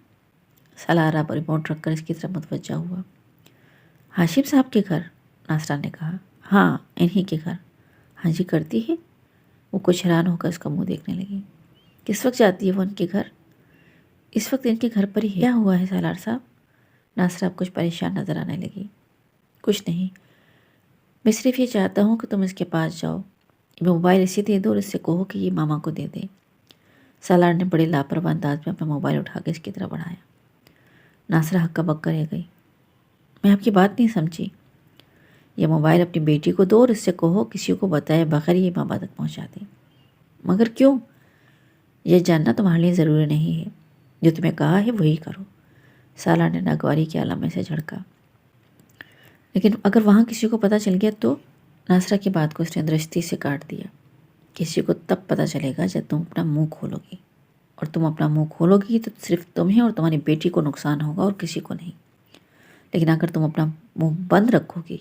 سالار اب ریموٹ رکھ کر اس کی طرف متوجہ ہوا۔ ہاشم صاحب کے گھر؟ ناصرہ نے کہا۔ ہاں انہی کے گھر۔ ہاں جی کرتی ہے؟ وہ کچھ حیران ہو کر اس کا منہ دیکھنے لگی۔ کس وقت جاتی ہے وہ ان کے گھر؟ اس وقت ان کے گھر پر ہی ہے۔ کیا ہوا ہے سالار صاحب؟ ناصرہ اب کچھ پریشان نظر آنے لگی۔ کچھ نہیں، میں صرف یہ چاہتا ہوں کہ تم اس کے پاس جاؤ، یہ موبائل اسے دے دو اور اس سے کہو کہ یہ ماما کو دے دے۔ سالار نے بڑے لاپرواہ انداز میں اپنا موبائل اٹھا کے اس کی طرف بڑھایا۔ ناصرہ ہکا بکا رہ گئی۔ میں آپ کی بات نہیں سمجھی۔ یہ موبائل اپنی بیٹی کو دو اور اس سے کہو کسی کو بتائے بغیر یہ ماما تک پہنچا دے۔ مگر کیوں؟ یہ جاننا تمہارے لیے ضروری نہیں ہے، جو تمہیں کہا ہے وہی کرو، سالار نے ناگواری کے عالم میں سے جھڑکا۔ لیکن اگر وہاں کسی کو پتہ چل گیا تو؟ ناصرہ کی بات کو اس نے درستی سے کاٹ دیا۔ کسی کو تب پتہ چلے گا جب تم اپنا منہ کھولو گی، اور تم اپنا منہ کھولو گی تو صرف تمہیں اور تمہاری بیٹی کو نقصان ہوگا اور کسی کو نہیں۔ لیکن اگر تم اپنا منہ بند رکھو گی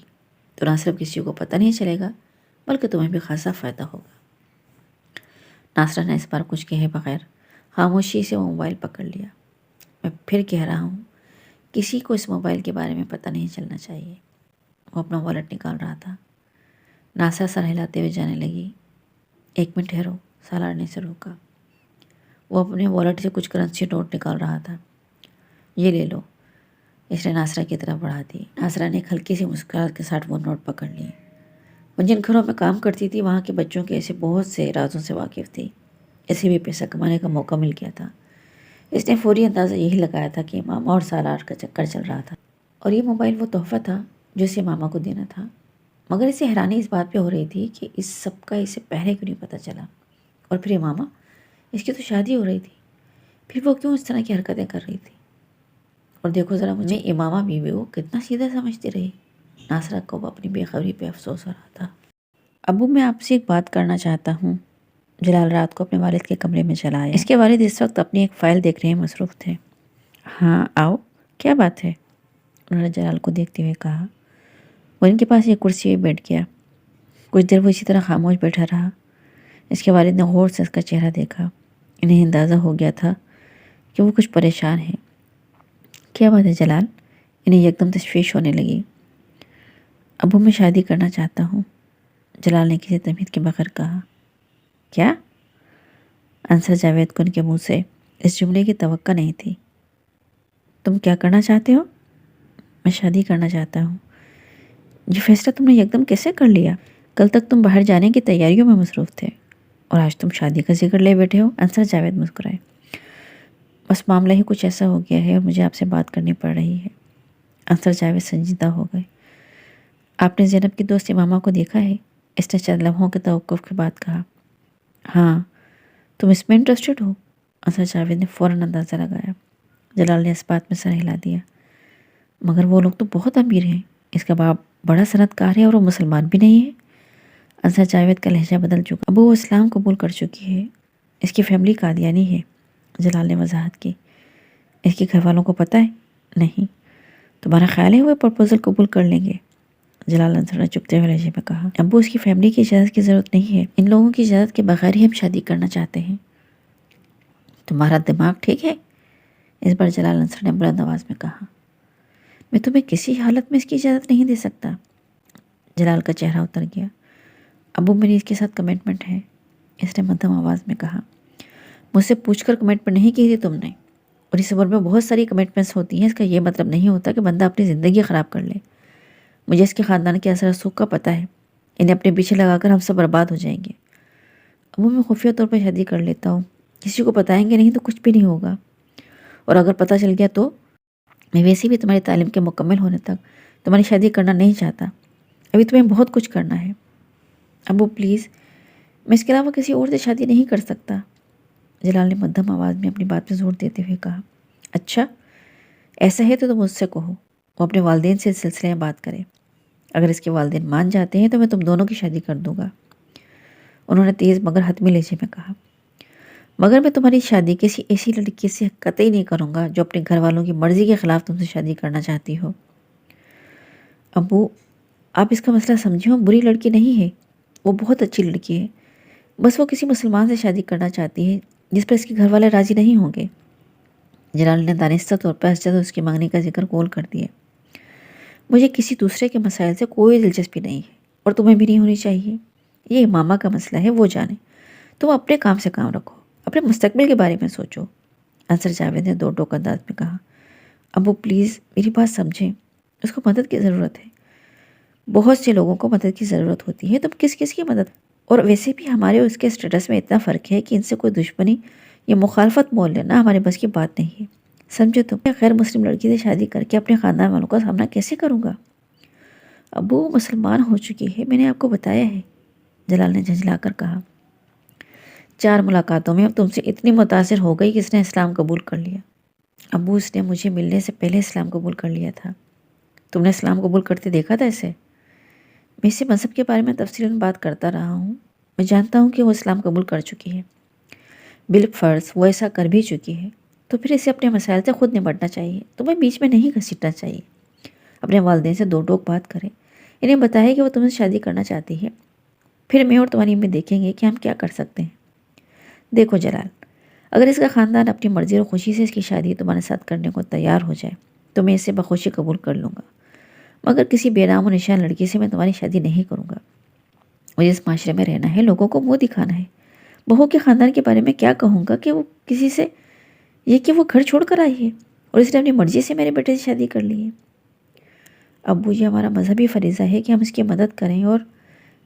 تو نہ صرف کسی کو پتہ نہیں چلے گا بلکہ تمہیں بھی خاصا فائدہ ہوگا۔ ناصرہ نے اس بار کچھ کہے بغیر خاموشی سے وہ موبائل پکڑ لیا۔ میں پھر کہہ رہا ہوں، کسی کو اس موبائل کے بارے میں پتہ نہیں چلنا چاہیے۔ وہ اپنا والیٹ نکال رہا تھا۔ ناصرہ سر ہلاتے ہوئے جانے لگی۔ ایک منٹ ٹھہرو، سالار نے اسے روکا۔ وہ اپنے والیٹ سے کچھ کرنسی نوٹ نکال رہا تھا۔ یہ لے لو، اس نے ناصرہ کی طرف بڑھا دی۔ ناصرہ نے ایک ہلکی سی مسکراہٹ کے ساتھ وہ نوٹ پکڑ لی۔ وہ جن گھروں میں کام کرتی تھی وہاں کے بچوں کے ایسے بہت سے رازوں سے واقف تھی۔ اسے بھی پیسہ کمانے کا موقع مل گیا تھا۔ اس نے فوری اندازہ یہی لگایا تھا کہ ماما اور سالار کا چکر چل رہا تھا اور یہ موبائل وہ تحفہ تھا جو اسے ماما کو دینا تھا۔ مگر اسے حیرانی اس بات پہ ہو رہی تھی کہ اس سب کا اسے پہلے کیوں نہیں پتہ چلا، اور پھر یہ ماما، اس کی تو شادی ہو رہی تھی، پھر وہ کیوں اس طرح کی حرکتیں کر رہی تھی؟ اور دیکھو ذرا مجھے امامہ بیوی کو کتنا سیدھا سمجھتی رہی۔ ناصرہ کو اپنی بے خبری پہ افسوس ہو رہا تھا۔ ابو، میں آپ سے ایک بات کرنا چاہتا ہوں۔ جلال رات کو اپنے والد کے کمرے میں چلا آیا۔ اس کے والد اس وقت اپنی ایک فائل دیکھ رہے مصروف تھے۔ ہاں آؤ، کیا بات ہے؟ انہوں نے جلال کو دیکھتے ہوئے کہا۔ وہ ان کے پاس ایک کرسی پہ بیٹھ گیا۔ کچھ دیر وہ اسی طرح خاموش بیٹھا رہا۔ اس کے والد نے غور سے اس کا چہرہ دیکھا۔ انہیں اندازہ ہو گیا تھا کہ وہ کچھ پریشان ہے۔ کیا بات ہے جلال؟ انہیں یکدم تشویش ہونے لگی۔ ابو، میں شادی کرنا چاہتا ہوں، جلال نے کسی تمہید کے بغیر کہا۔ کیا؟ انصر جاوید کو ان کے منہ سے اس جملے کی توقع نہیں تھی۔ تم کیا کرنا چاہتے ہو؟ میں شادی کرنا چاہتا ہوں۔ یہ فیصلہ تم نے یکدم کیسے کر لیا؟ کل تک تم باہر جانے کی تیاریوں میں مصروف تھے اور آج تم شادی کا ذکر لے بیٹھے ہو۔ انصر جاوید مسکرائے۔ بس معاملہ ہی کچھ ایسا ہو گیا ہے اور مجھے آپ سے بات کرنی پڑ رہی ہے۔ انصر جاوید سنجیدہ ہو گئے۔ آپ نے زینب کی دوست امامہ کو دیکھا ہے؟ اس نے چند لمحوں کے توقف کے بعد کہا۔ ہاں، تم اس میں انٹرسٹڈ ہو؟ انصر جاوید نے فوراً اندازہ لگایا۔ جلال نے اس بات میں سر ہلا دیا۔ مگر وہ لوگ تو بہت امیر ہیں، اس کا باپ بڑا صنعت کار ہے اور وہ مسلمان بھی نہیں ہے۔ انصر جاوید کا لہجہ بدل چکا۔ ابو، وہ اسلام قبول کر چکی ہے، اس کی فیملی قادیانی ہے، جلال نے وضاحت کی۔ اس کے گھر والوں کو پتہ ہے؟ نہیں۔ تمہارا خیال ہے وہ پرپوزل قبول کر لیں گے؟ جلال انصر نے چپتے ہوئے لہجے میں کہا۔ ابو، اس کی فیملی کی اجازت کی ضرورت نہیں ہے، ان لوگوں کی اجازت کے بغیر ہی ہم شادی کرنا چاہتے ہیں۔ تمہارا دماغ ٹھیک ہے؟ اس بار جلال انصر نے بلند آواز میں کہا۔ میں تمہیں کسی حالت میں اس کی اجازت نہیں دے سکتا۔ جلال کا چہرہ اتر گیا۔ ابو، میری اس کے ساتھ کمٹمنٹ ہے، اس نے مدھم آواز میں کہا۔ مجھ سے پوچھ کر کمٹمنٹ نہیں کی تھی تم نے، اور اس عمر میں بہت ساری کمٹمنٹس ہوتی ہیں، اس کا یہ مطلب نہیں ہوتا کہ بندہ اپنی زندگی خراب کر لے۔ مجھے اس کے خاندان کے اثر رسوخ کا پتہ ہے، انہیں اپنے پیچھے لگا کر ہم سب برباد ہو جائیں گے۔ ابو، میں خفیہ طور پر شادی کر لیتا ہوں، کسی کو بتائیں گے نہیں تو کچھ بھی نہیں ہوگا، اور اگر پتہ چل گیا تو میں ویسے بھی تمہاری تعلیم کے مکمل ہونے تک تمہاری شادی کرنا نہیں چاہتا، ابھی تمہیں بہت کچھ کرنا ہے۔ ابو پلیز، میں اس کے علاوہ کسی اور سے شادی نہیں کر سکتا، جلال نے مدھم آواز میں اپنی بات پہ زور دیتے ہوئے کہا۔ اچھا، ایسا ہے تو تم مجھ سے کہو، وہ اپنے والدین سے اس سلسلے میں بات کرے، اگر اس کے والدین مان جاتے ہیں تو میں تم دونوں کی شادی کر دوں گا، انہوں نے تیز مگر حتمی لہجے میں کہا۔ مگر میں تمہاری شادی کسی ایسی لڑکی سے قطعی نہیں کروں گا جو اپنے گھر والوں کی مرضی کے خلاف تم سے شادی کرنا چاہتی ہو۔ ابو، آپ اس کا مسئلہ سمجھیں، وہ بری لڑکی نہیں ہے، وہ بہت اچھی لڑکی ہے، بس وہ کسی مسلمان سے شادی کرنا چاہتی ہے جس پر اس کے گھر والے راضی نہیں ہوں گے۔ جلال نے دانستہ طور پر اسجد اور اس کی مانگنی کا ذکر گول کر دیا۔ مجھے کسی دوسرے کے مسائل سے کوئی دلچسپی نہیں ہے، اور تمہیں بھی نہیں ہونی چاہیے۔ یہ امامہ کا مسئلہ ہے، وہ جانے، تم اپنے کام سے کام رکھو، اپنے مستقبل کے بارے میں سوچو، انصر جاوید نے دو ٹوک انداز میں کہا۔ ابو پلیز میری بات سمجھیں، اس کو مدد کی ضرورت ہے، بہت سے لوگوں کو مدد کی ضرورت ہوتی ہے، تم کس کی مدد؟ اور ویسے بھی ہمارے اور اس کے اسٹیٹس میں اتنا فرق ہے کہ ان سے کوئی دشمنی یا مخالفت مول لینا ہمارے بس کی بات نہیں ہے، سمجھے تم؟ میں غیر مسلم لڑکی سے شادی کر کے اپنے خاندان والوں کا سامنا کیسے کروں گا؟ ابو، وہ مسلمان ہو چکی ہے، میں نے آپ کو بتایا ہے، جلال نے جھنجھلا کر کہا۔ 4 ملاقاتوں میں اب تم سے اتنی متاثر ہو گئی کہ اس نے اسلام قبول کر لیا۔ ابو، اس نے مجھے ملنے سے پہلے اسلام قبول کر لیا تھا۔ تم نے اسلام قبول کرتے دیکھا تھا اسے؟ میں اسے مذہب کے بارے میں تفصیلاً بات کرتا رہا ہوں، میں جانتا ہوں کہ وہ اسلام قبول کر چکی ہے، بالفرض وہ ایسا کر بھی چکی ہے تو پھر اسے اپنے مسائل سے خود نمٹنا چاہیے، تمہیں بیچ میں نہیں گھسیٹنا چاہیے۔ اپنے والدین سے دو ٹوک بات کریں، انہیں بتائے کہ وہ تم سے شادی کرنا چاہتی ہے، پھر میں اور تمہاری امی دیکھیں گے کہ ہم کیا کر سکتے ہیں۔ دیکھو جلال، اگر اس کا خاندان اپنی مرضی اور خوشی سے اس کی شادی تمہارے ساتھ کرنے کو تیار ہو جائے تو میں اسے بخوشی قبول کر لوں گا، مگر کسی بے نام و نشان لڑکی سے میں تمہاری شادی نہیں کروں گا۔ مجھے اس معاشرے میں رہنا ہے، لوگوں کو منہ دکھانا ہے، بہو کے خاندان کے بارے میں کیا کہوں گا کہ وہ کسی سے یہ کہ وہ گھر چھوڑ کر آئی ہے، اور اس نے اپنی مرضی سے میرے بیٹے سے شادی کر لی ہے۔ ابو یہ ہمارا مذہبی فریضہ ہے کہ ہم اس کی مدد کریں۔ اور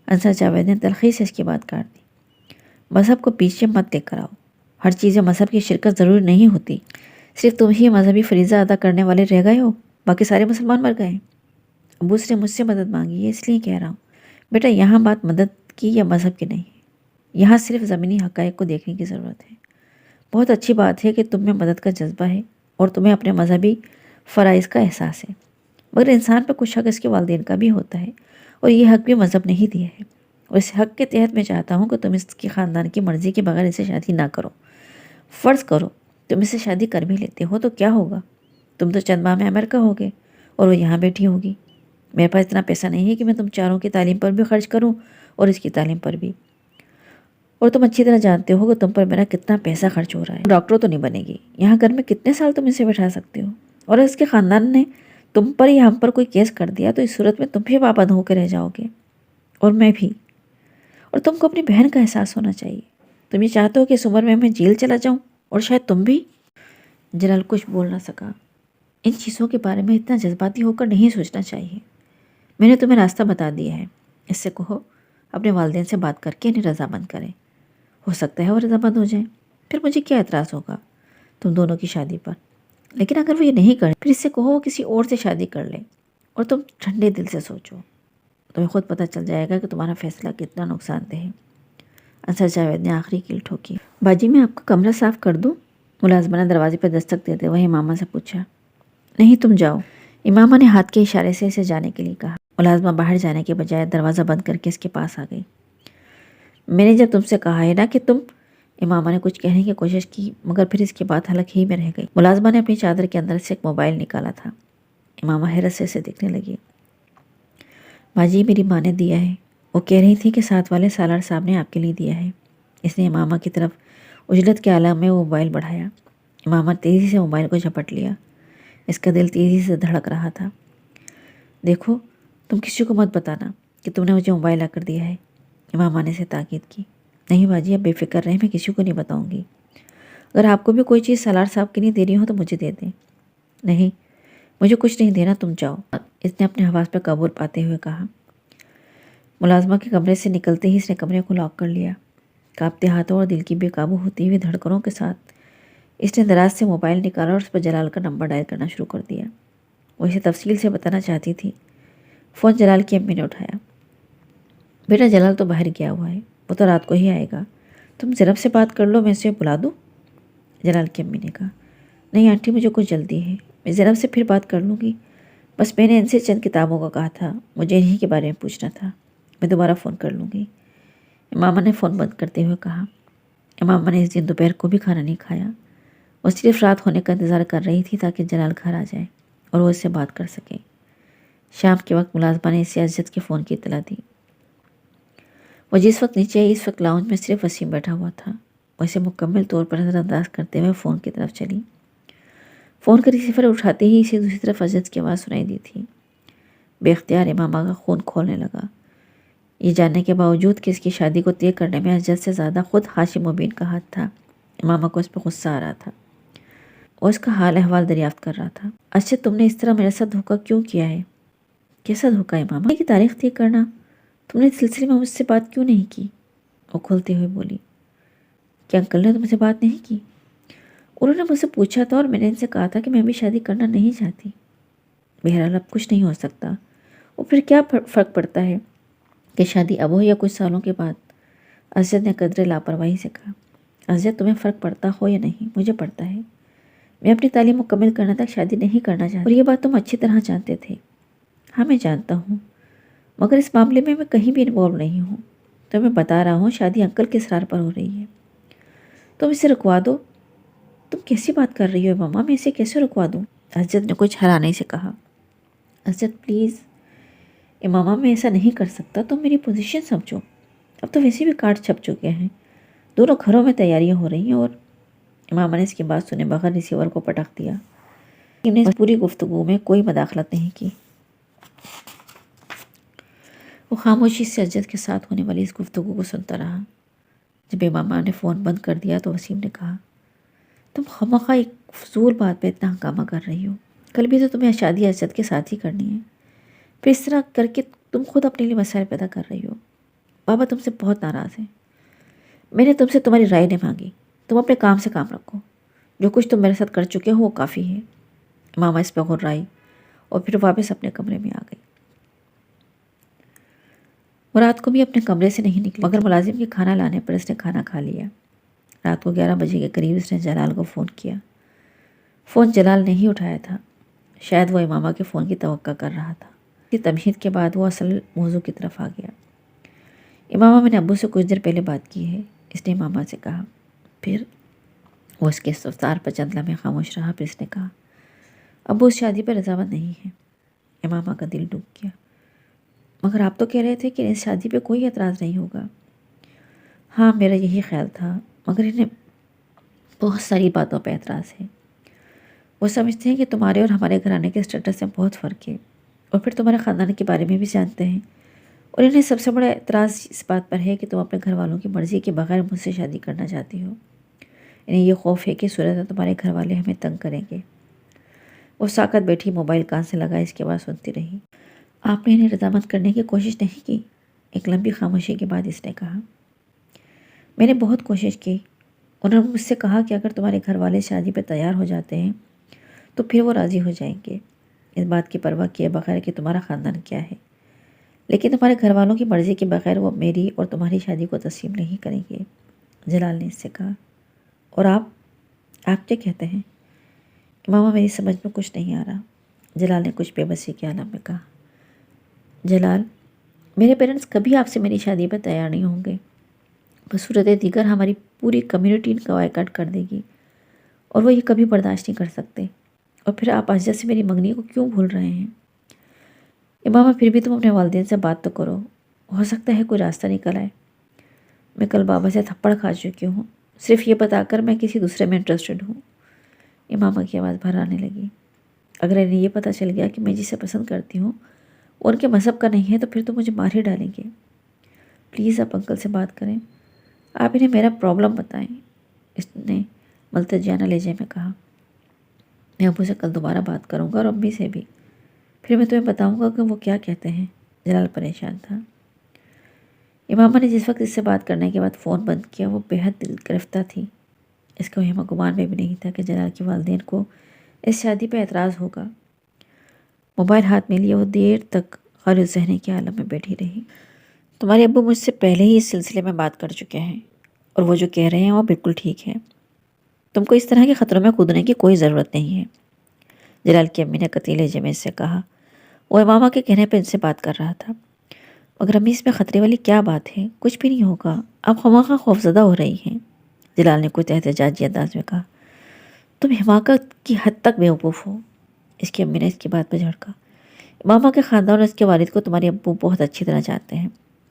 انصر جاوید نے تلخی سے اس کی بات کاٹ دی۔ مذہب کو پیچھے مت لے کر آؤ، ہر چیز میں مذہب کی شرکت ضروری نہیں ہوتی، صرف تم ہی مذہبی فریضہ ادا کرنے والے رہ گئے ہو، باقی سارے مسلمان مر گئے۔ ابو نے مجھ سے مدد مانگی ہے، اس لیے کہہ رہا ہوں بیٹا، یہاں بات مدد کی یا مذہب کی نہیں ہے، یہاں صرف زمینی حقائق کو دیکھنے کی ضرورت ہے۔ بہت اچھی بات ہے کہ تم میں مدد کا جذبہ ہے اور تمہیں اپنے مذہبی فرائض کا احساس ہے، مگر انسان پہ کچھ حق اس کے والدین کا بھی ہوتا ہے، اور یہ حق بھی مذہب نے ہی دیا ہے، اور اس حق کے تحت میں چاہتا ہوں کہ تم اس کی خاندان کی مرضی کے بغیر اسے شادی نہ کرو۔ فرض کرو تم اسے شادی کر بھی لیتے ہو تو کیا ہوگا؟ تم تو چند ماہ میں امریکہ ہوگے اور وہ یہاں بیٹھی ہوگی۔ میرے پاس اتنا پیسہ نہیں ہے کہ میں تم چاروں کی تعلیم پر بھی خرچ کروں اور اس کی تعلیم پر بھی، اور تم اچھی طرح جانتے ہو کہ تم پر میرا کتنا پیسہ خرچ ہو رہا ہے۔ ڈاکٹر تو نہیں بنے گی، یہاں گھر میں کتنے سال تم اسے بٹھا سکتے ہو؟ اور اس کے خاندان نے تم پر یا ہم پر کوئی کیس کر دیا تو اس صورت میں تم بھی پابند ہو کے رہ جاؤ گے، اور میں بھی۔ اور تم کو اپنی بہن کا احساس ہونا چاہیے۔ تم یہ چاہتے ہو کہ اس عمر میں جیل چلا جاؤں، اور شاید تم بھی۔ جلال کچھ بول نہ سکا۔ ان چیزوں کے بارے میں اتنا جذباتی ہو کر نہیں سوچنا چاہیے۔ میں نے تمہیں راستہ بتا دیا ہے، اس سے کہو اپنے والدین سے بات کر کے انہیں رضامند کریں۔ ہو سکتا ہے وہ رضامند ہو جائیں، پھر مجھے کیا اعتراض ہوگا تم دونوں کی شادی پر؟ لیکن اگر وہ یہ نہیں کریں پھر اس سے کہو وہ کسی اور سے شادی کر لیں، اور تم ٹھنڈے دل سے سوچو، تمہیں خود پتہ چل جائے گا کہ تمہارا فیصلہ کتنا نقصان دہ ہے۔ انصر جاوید نے آخری کیل ٹھوکی۔ باجی میں آپ کا کمرہ صاف کر دوں؟ ملازمہ نے دروازے پر دستک دیتے ہوئے امامہ سے پوچھا۔ نہیں، تم جاؤ، امامہ نے ہاتھ کے اشارے سے اسے جانے کے لیے کہا۔ ملازمہ باہر جانے کے بجائے دروازہ بند کر کے اس کے پاس آ گئی۔ میں نے جب تم سے کہا ہے نا کہ تم… امامہ نے کچھ کہنے کی کوشش کی، مگر پھر اس کی بات حلق ہی میں رہ گئی۔ ملازمہ نے اپنی چادر کے اندر سے ایک موبائل نکالا تھا۔ امامہ حیرت سے اسے دیکھنے لگی۔ باجی میری ماں نے دیا ہے، وہ کہہ رہی تھی کہ ساتھ والے سالار صاحب نے آپ کے لیے دیا ہے۔ اس نے امامہ کی طرف عجلت کے عالم میں وہ موبائل بڑھایا۔ امامہ تیزی سے موبائل کو جھپٹ لیا، اس کا دل تیزی سے دھڑک رہا تھا۔ دیکھو تم کسی کو مت بتانا کہ تم نے مجھے موبائل لا کر دیا ہے، امامہ نے اسے تاکید کی۔ نہیں باجی، اب بے فکر رہیں، میں کسی کو نہیں بتاؤں گی۔ اگر آپ کو بھی کوئی چیز سالار صاحب کے لیے دینی ہو تو مجھے دے دیں۔ نہیں، مجھے کچھ نہیں دینا، تم جاؤ، اس نے اپنے حواس پہ قابو پاتے ہوئے کہا۔ ملازمہ کے کمرے سے نکلتے ہی اس نے کمرے کو لاک کر لیا۔ کانپتے ہاتھوں اور دل کی بے قابو ہوتی ہوئی دھڑکنوں کے ساتھ اس نے دراز سے موبائل نکالا اور اس پر جلال کا نمبر ڈائل کرنا شروع کر دیا۔ وہ اسے تفصیل سے بتانا چاہتی تھی۔ فون جلال کی امی نے اٹھایا۔ بیٹا جلال تو باہر گیا ہوا ہے، وہ تو رات کو ہی آئے گا، تم زینب سے بات کر لو، میں اسے بلا دوں؟ جلال کی امی نے کہا۔ نہیں آنٹی، مجھے کچھ جلدی ہے، میں زینب سے پھر بات کر لوں گی، بس میں نے ان سے چند کتابوں کا کہا تھا، مجھے انہی کے بارے میں پوچھنا تھا، میں دوبارہ فون کر لوں گی، امامہ نے فون بند کرتے ہوئے کہا۔ امامہ نے اس دن دوپہر کو بھی کھانا نہیں کھایا، وہ صرف رات ہونے کا انتظار کر رہی تھی تاکہ جلال گھر آ جائے اور وہ اس سے بات کر سکے۔ شام کے وقت ملازمہ نے اسے عزت کے فون کی اطلاع دی۔ وہ جس وقت نیچے آئی اس وقت لاؤنج میں صرف وسیم بیٹھا ہوا تھا۔ وہ اسے مکمل طور پر نظر انداز کرتے ہوئے فون کی طرف چلی۔ فون کا ریسیور اٹھاتے ہی اسے دوسری طرف عزت کی آواز سنائی دی تھی۔ بے اختیار امامہ کا خون کھولنے لگا، یہ جاننے کے باوجود کہ اس کی شادی کو طے کرنے میں عزت سے زیادہ خود ہاشم مبین کا ہاتھ تھا۔ امامہ کو اس پہ غصہ آ رہا تھا، وہ اس کا حال احوال دریافت کر رہا تھا۔ اچھا تم نے اس طرح میرے ساتھ دھوکہ کیوں کیا ہے؟ کیسا دھوکہ امامہ؟ کی تاریخ طے کرنا، تم نے اس سلسلے میں مجھ سے بات کیوں نہیں کی؟ وہ کھلتے ہوئے بولی۔ کیا انکل نے تم سے بات نہیں کی؟ انہوں نے مجھ سے پوچھا تھا اور میں نے ان سے کہا تھا کہ میں بھی شادی کرنا نہیں چاہتی۔ بہرحال اب کچھ نہیں ہو سکتا، وہ پھر کیا فرق پڑتا ہے کہ شادی اب ہو یا کچھ سالوں کے بعد؟ اسجد نے قدرے لاپرواہی سے کہا۔ اسجد تمہیں فرق پڑتا ہو یا نہیں، مجھے پڑتا ہے۔ میں اپنی تعلیم مکمل کرنے تک شادی نہیں کرنا چاہتی، اور یہ بات تم اچھی طرح جانتے تھے۔ ہاں میں جانتا ہوں، مگر اس معاملے میں کہیں بھی انوالو نہیں ہوں، تو میں بتا رہا ہوں شادی انکل کے اصرار پر ہو رہی ہے، تم اسے رکوا دو۔ تم کیسی بات کر رہی ہو ماما، میں اسے کیسے رکوا دوں؟ اسجد نے کچھ حیرانی سے کہا۔ اسجد پلیز امامہ، میں ایسا نہیں کر سکتا، تم میری پوزیشن سمجھو، اب تو ویسے بھی کارڈ چھپ چکے ہیں، دونوں گھروں میں تیاریاں ہو رہی ہیں۔ اور امامہ نے اس کی بات سنے بغیر ریسیور کو پٹک دیا۔ انہوں نے اس پوری گفتگو میں کوئی مداخلت نہیں کی۔ وہ خاموشی سے اسجد کے ساتھ ہونے والی اس گفتگو کو سنتا رہا۔ جب امامہ نے فون بند کر دیا تو وسیم نے کہا، تم خواہ ایک فضول بات پہ اتنا ہنگامہ کر رہی ہو؟ کل بھی تو تمہیں شادی عزت کے ساتھ ہی کرنی ہے، پھر اس طرح کر کے تم خود اپنے لیے مسائل پیدا کر رہی ہو۔ بابا تم سے بہت ناراض ہیں۔ میں نے تم سے تمہاری رائے نہیں مانگی، تم اپنے کام سے کام رکھو، جو کچھ تم میرے ساتھ کر چکے ہو وہ کافی ہے۔ ماما اس پہ غرائی اور پھر واپس اپنے کمرے میں آ گئی۔ وہ رات کو بھی اپنے کمرے سے نہیں نکلی، مگر ملازم کے کھانا لانے پر اس نے کھانا کھا لیا۔ رات کو 11 بجے کے قریب اس نے جلال کو فون کیا۔ فون جلال نے ہی اٹھایا تھا، شاید وہ امامہ کے فون کی توقع کر رہا تھا۔ اس کی تمہید کے بعد وہ اصل موضوع کی طرف آ گیا۔ امامہ، میں نے ابو سے کچھ دیر پہلے بات کی ہے، اس نے امامہ سے کہا۔ پھر وہ اس کے استفسار پر چند لمحے خاموش رہا، پھر اس نے کہا، ابو اس شادی پر رضامند نہیں ہے۔ امامہ کا دل ڈوب گیا۔ مگر آپ تو کہہ رہے تھے کہ اس شادی پہ کوئی اعتراض نہیں ہوگا۔ ہاں، میرا یہی خیال تھا، مگر انہیں بہت ساری باتوں پہ اعتراض ہے۔ وہ سمجھتے ہیں کہ تمہارے اور ہمارے گھرانے کے اسٹیٹس میں بہت فرق ہے، اور پھر تمہارے خاندان کے بارے میں بھی جانتے ہیں، اور انہیں سب سے بڑا اعتراض اس بات پر ہے کہ تم اپنے گھر والوں کی مرضی کے بغیر مجھ سے شادی کرنا چاہتی ہو۔ انہیں یہ خوف ہے کہ صورت میں تمہارے گھر والے ہمیں تنگ کریں گے۔ وہ ساکت بیٹھی موبائل کان سے لگا اس کے بعد سنتی رہی۔ آپ نے انہیں رضامند کرنے کی کوشش نہیں کی؟ ایک لمبی خاموشی کے بعد اس نے کہا۔ میں نے بہت کوشش کی۔ انہوں نے مجھ سے کہا کہ اگر تمہارے گھر والے شادی پہ تیار ہو جاتے ہیں تو پھر وہ راضی ہو جائیں گے، اس بات کی پرواہ کیے بغیر کہ تمہارا خاندان کیا ہے، لیکن تمہارے گھر والوں کی مرضی کے بغیر وہ میری اور تمہاری شادی کو تسلیم نہیں کریں گے، جلال نے اس سے کہا۔ اور آپ کیا کہتے ہیں؟ امامہ، میری سمجھ میں کچھ نہیں آ رہا، جلال نے کچھ بے بسی کے عالم میں کہا۔ جلال، میرے پیرنٹس کبھی آپ سے میری شادی پر تیار نہیں ہوں گے۔ بصورت دیگر ہماری پوری کمیونٹی ان کا بائیکاٹ کر دے گی، اور وہ یہ کبھی برداشت نہیں کر سکتے۔ اور پھر آپ اشجع سے میری منگنی کو کیوں بھول رہے ہیں؟ امامہ، پھر بھی تم اپنے والدین سے بات تو کرو، ہو سکتا ہے کوئی راستہ نکل آئے۔ میں کل بابا سے تھپڑ کھا چکی ہوں، صرف یہ بتا کر میں کسی دوسرے میں انٹرسٹڈ ہوں۔ امامہ کی آواز بھر آنے لگی۔ اگر انہیں یہ پتہ چل گیا کہ میں جسے پسند کرتی ہوں اور ان کے مذہب کا نہیں ہے تو پھر تو مجھے مار ہی ڈالیں گے۔ پلیز آپ انکل سے بات کریں، آپ انہیں میرا پرابلم بتائیں، اس نے ملتجیانہ لہجے میں کہا۔ میں ابو سے کل دوبارہ بات کروں گا اور امی سے بھی، پھر میں تمہیں بتاؤں گا کہ وہ کیا کہتے ہیں۔ جلال پریشان تھا۔ امامہ نے جس وقت اس سے بات کرنے کے بعد فون بند کیا وہ بے حد دل گرفتہ تھی۔ اس کا وہم گمان میں بھی نہیں تھا کہ جلال کے والدین کو اس شادی پہ اعتراض ہوگا۔ موبائل ہاتھ میں لیے وہ دیر تک خالی ذہنی کے عالم میں بیٹھی رہی۔ تمہارے ابو مجھ سے پہلے ہی اس سلسلے میں بات کر چکے ہیں، اور وہ جو کہہ رہے ہیں وہ بالکل ٹھیک ہے۔ تم کو اس طرح کے خطروں میں کودنے کی کوئی ضرورت نہیں ہے، جلال کی امی نے قطعی لہجے میں اس سے کہا۔ وہ امامہ کے کہنے پہ ان سے بات کر رہا تھا۔ مگر امی، اس میں خطرے والی کیا بات ہے؟ کچھ بھی نہیں ہوگا، آپ خواہ خوفزدہ ہو رہی ہیں، جلال نے کچھ احتجاجی انداز میں کہا۔ تم حماقت کی حد تک بیوقوف ہو، اس کی امی نے اس کی بات پہ جھڑکا۔ امامہ کے خاندان اور اس کے والد کو تمہارے ابو بہت اچھی طرح جانتے ہیں۔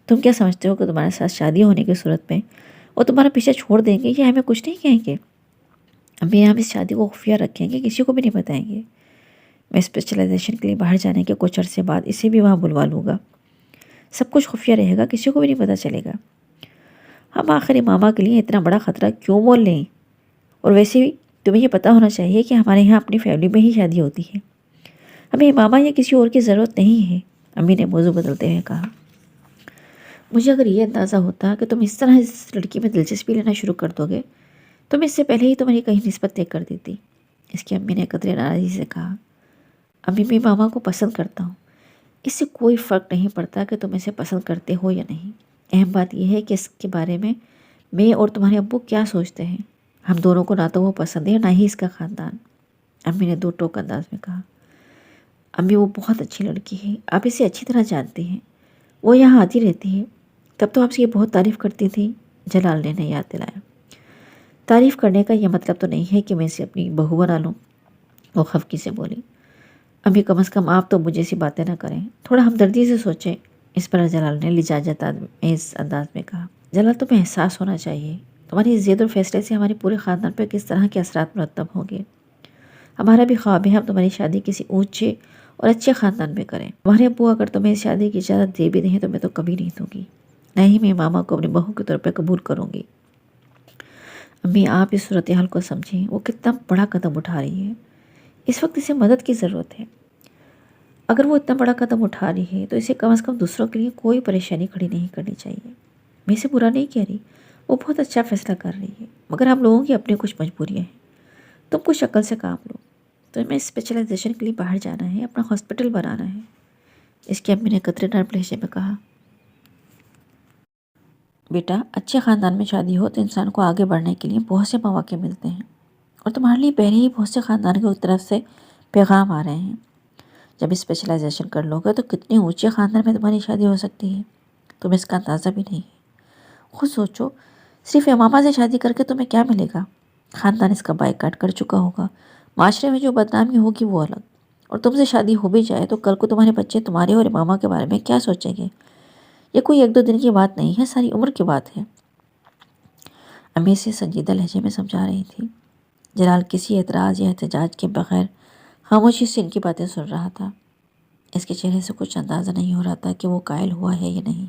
تم کیا سمجھتے ہو کہ تمہارے ساتھ شادی ہونے کی صورت میں وہ تمہارا پیچھے چھوڑ دیں گے یا ہمیں کچھ نہیں کہیں گے؟ امی، ہم اس شادی کو خفیہ رکھیں گے، کسی کو بھی نہیں بتائیں گے۔ میں اسپیشلائزیشن کے لیے باہر جانے کے کچھ عرصے بعد اسے بھی وہاں بلوا لوں گا، سب کچھ خفیہ رہے گا، کسی کو بھی نہیں پتہ چلے گا۔ ہم آخر امامہ کے لیے اتنا بڑا خطرہ کیوں مول لیں؟ اور ویسے بھی تمہیں یہ پتہ ہونا چاہیے کہ ہمارے یہاں اپنی فیملی میں ہی شادی ہوتی ہے، ہمیں امامہ یا کسی اور کی ضرورت نہیں ہے، امی نے موضوع بدلتے ہوئے کہا۔ مجھے اگر یہ اندازہ ہوتا کہ تم اس طرح اس لڑکی میں دلچسپی لینا شروع کر دو گے تو میں اس سے پہلے ہی تمہاری کہیں نسبت طے کر دیتی، اس کی امی نے قدرے ناراضی سے کہا۔ امی، میں امامہ کو پسند کرتا ہوں، اس سے کوئی فرق نہیں پڑتا کہ تم اسے پسند کرتے ہو یا نہیں، اہم بات یہ ہے کہ اس کے بارے میں اور تمہارے ابو کیا سوچتے ہیں۔ ہم دونوں کو نہ تو وہ پسند ہے نہ ہی اس کا خاندان، امی نے دو ٹوک انداز میں کہا۔ امی، وہ بہت اچھی لڑکی ہے، آپ اسے اچھی طرح جانتی ہیں، وہ یہاں آتی رہتی ہے، تب تو آپ سے یہ بہت تعریف کرتی تھی، جلال نے یاد دلایا۔ تعریف کرنے کا یہ مطلب تو نہیں ہے کہ میں اسے اپنی بہو بنا لوں، وہ خفگی سے بولی۔ امی، کم از کم آپ تو مجھے ایسی باتیں نہ کریں، تھوڑا ہمدردی سے سوچیں، اس پر جلال نے لجاجت اس انداز میں کہا۔ جلال، تمہیں احساس ہونا چاہیے تمہاری ضد اور فیصلے سے ہمارے پورے خاندان پر کس طرح کے اثرات مرتب ہوں گے۔ ہمارا بھی خواب ہے ہم تمہاری شادی کسی اونچے اور اچھے خاندان میں کریں۔ تمہارے ابو اگر تمہیں اس شادی کی اجازت دے بھی دیں تو میں تو کبھی نہیں دوں گی، نہ ہی میں امامہ کو اپنی بہو کے طور پہ قبول کروں گی۔ امی آپ اس صورتحال کو سمجھیں، وہ کتنا بڑا قدم اٹھا رہی ہے، اس وقت اسے مدد کی ضرورت ہے۔ اگر وہ اتنا بڑا قدم اٹھا رہی ہے تو اسے کم از کم دوسروں کے لیے کوئی پریشانی کھڑی نہیں کرنی چاہیے۔ میں اسے برا نہیں کہہ رہی، وہ بہت اچھا فیصلہ کر رہی ہے، مگر ہم لوگوں کی اپنی کچھ مجبوریاں ہیں۔ تم کچھ عقل سے کام لو، تمہیں اسپیشلائزیشن کے لیے باہر جانا ہے، اپنا ہاسپٹل بنانا ہے، اس کی امی نے قطرے نرم لہجے میں کہا۔ بیٹا، اچھے خاندان میں شادی ہو تو انسان کو آگے بڑھنے کے لیے بہت سے مواقع ملتے ہیں، اور تمہارے لیے پہلے ہی بہت سے خاندان کی طرف سے پیغام آ رہے ہیں۔ جب اسپیشلائزیشن کر لو گے تو کتنے اونچے خاندان میں تمہاری شادی ہو سکتی ہے، تمہیں اس کا اندازہ بھی نہیں ہے۔ خود سوچو، صرف امامہ سے شادی کر کے تمہیں کیا ملے گا؟ خاندان اس کا بائیکاٹ کر چکا ہوگا، معاشرے میں جو بدنامی ہوگی وہ الگ، اور تم سے شادی ہو بھی جائے تو کل کو تمہارے بچے تمہارے اور امامہ کے بارے میں کیا سوچیں گے؟ یہ کوئی ایک دو دن کی بات نہیں ہے، ساری عمر کی بات ہے۔ امی سے سنجیدہ لہجے میں سمجھا رہی تھی۔ جلال کسی اعتراض یا احتجاج کے بغیر خاموشی سے ان کی باتیں سن رہا تھا۔ اس کے چہرے سے کچھ اندازہ نہیں ہو رہا تھا کہ وہ قائل ہوا ہے یا نہیں۔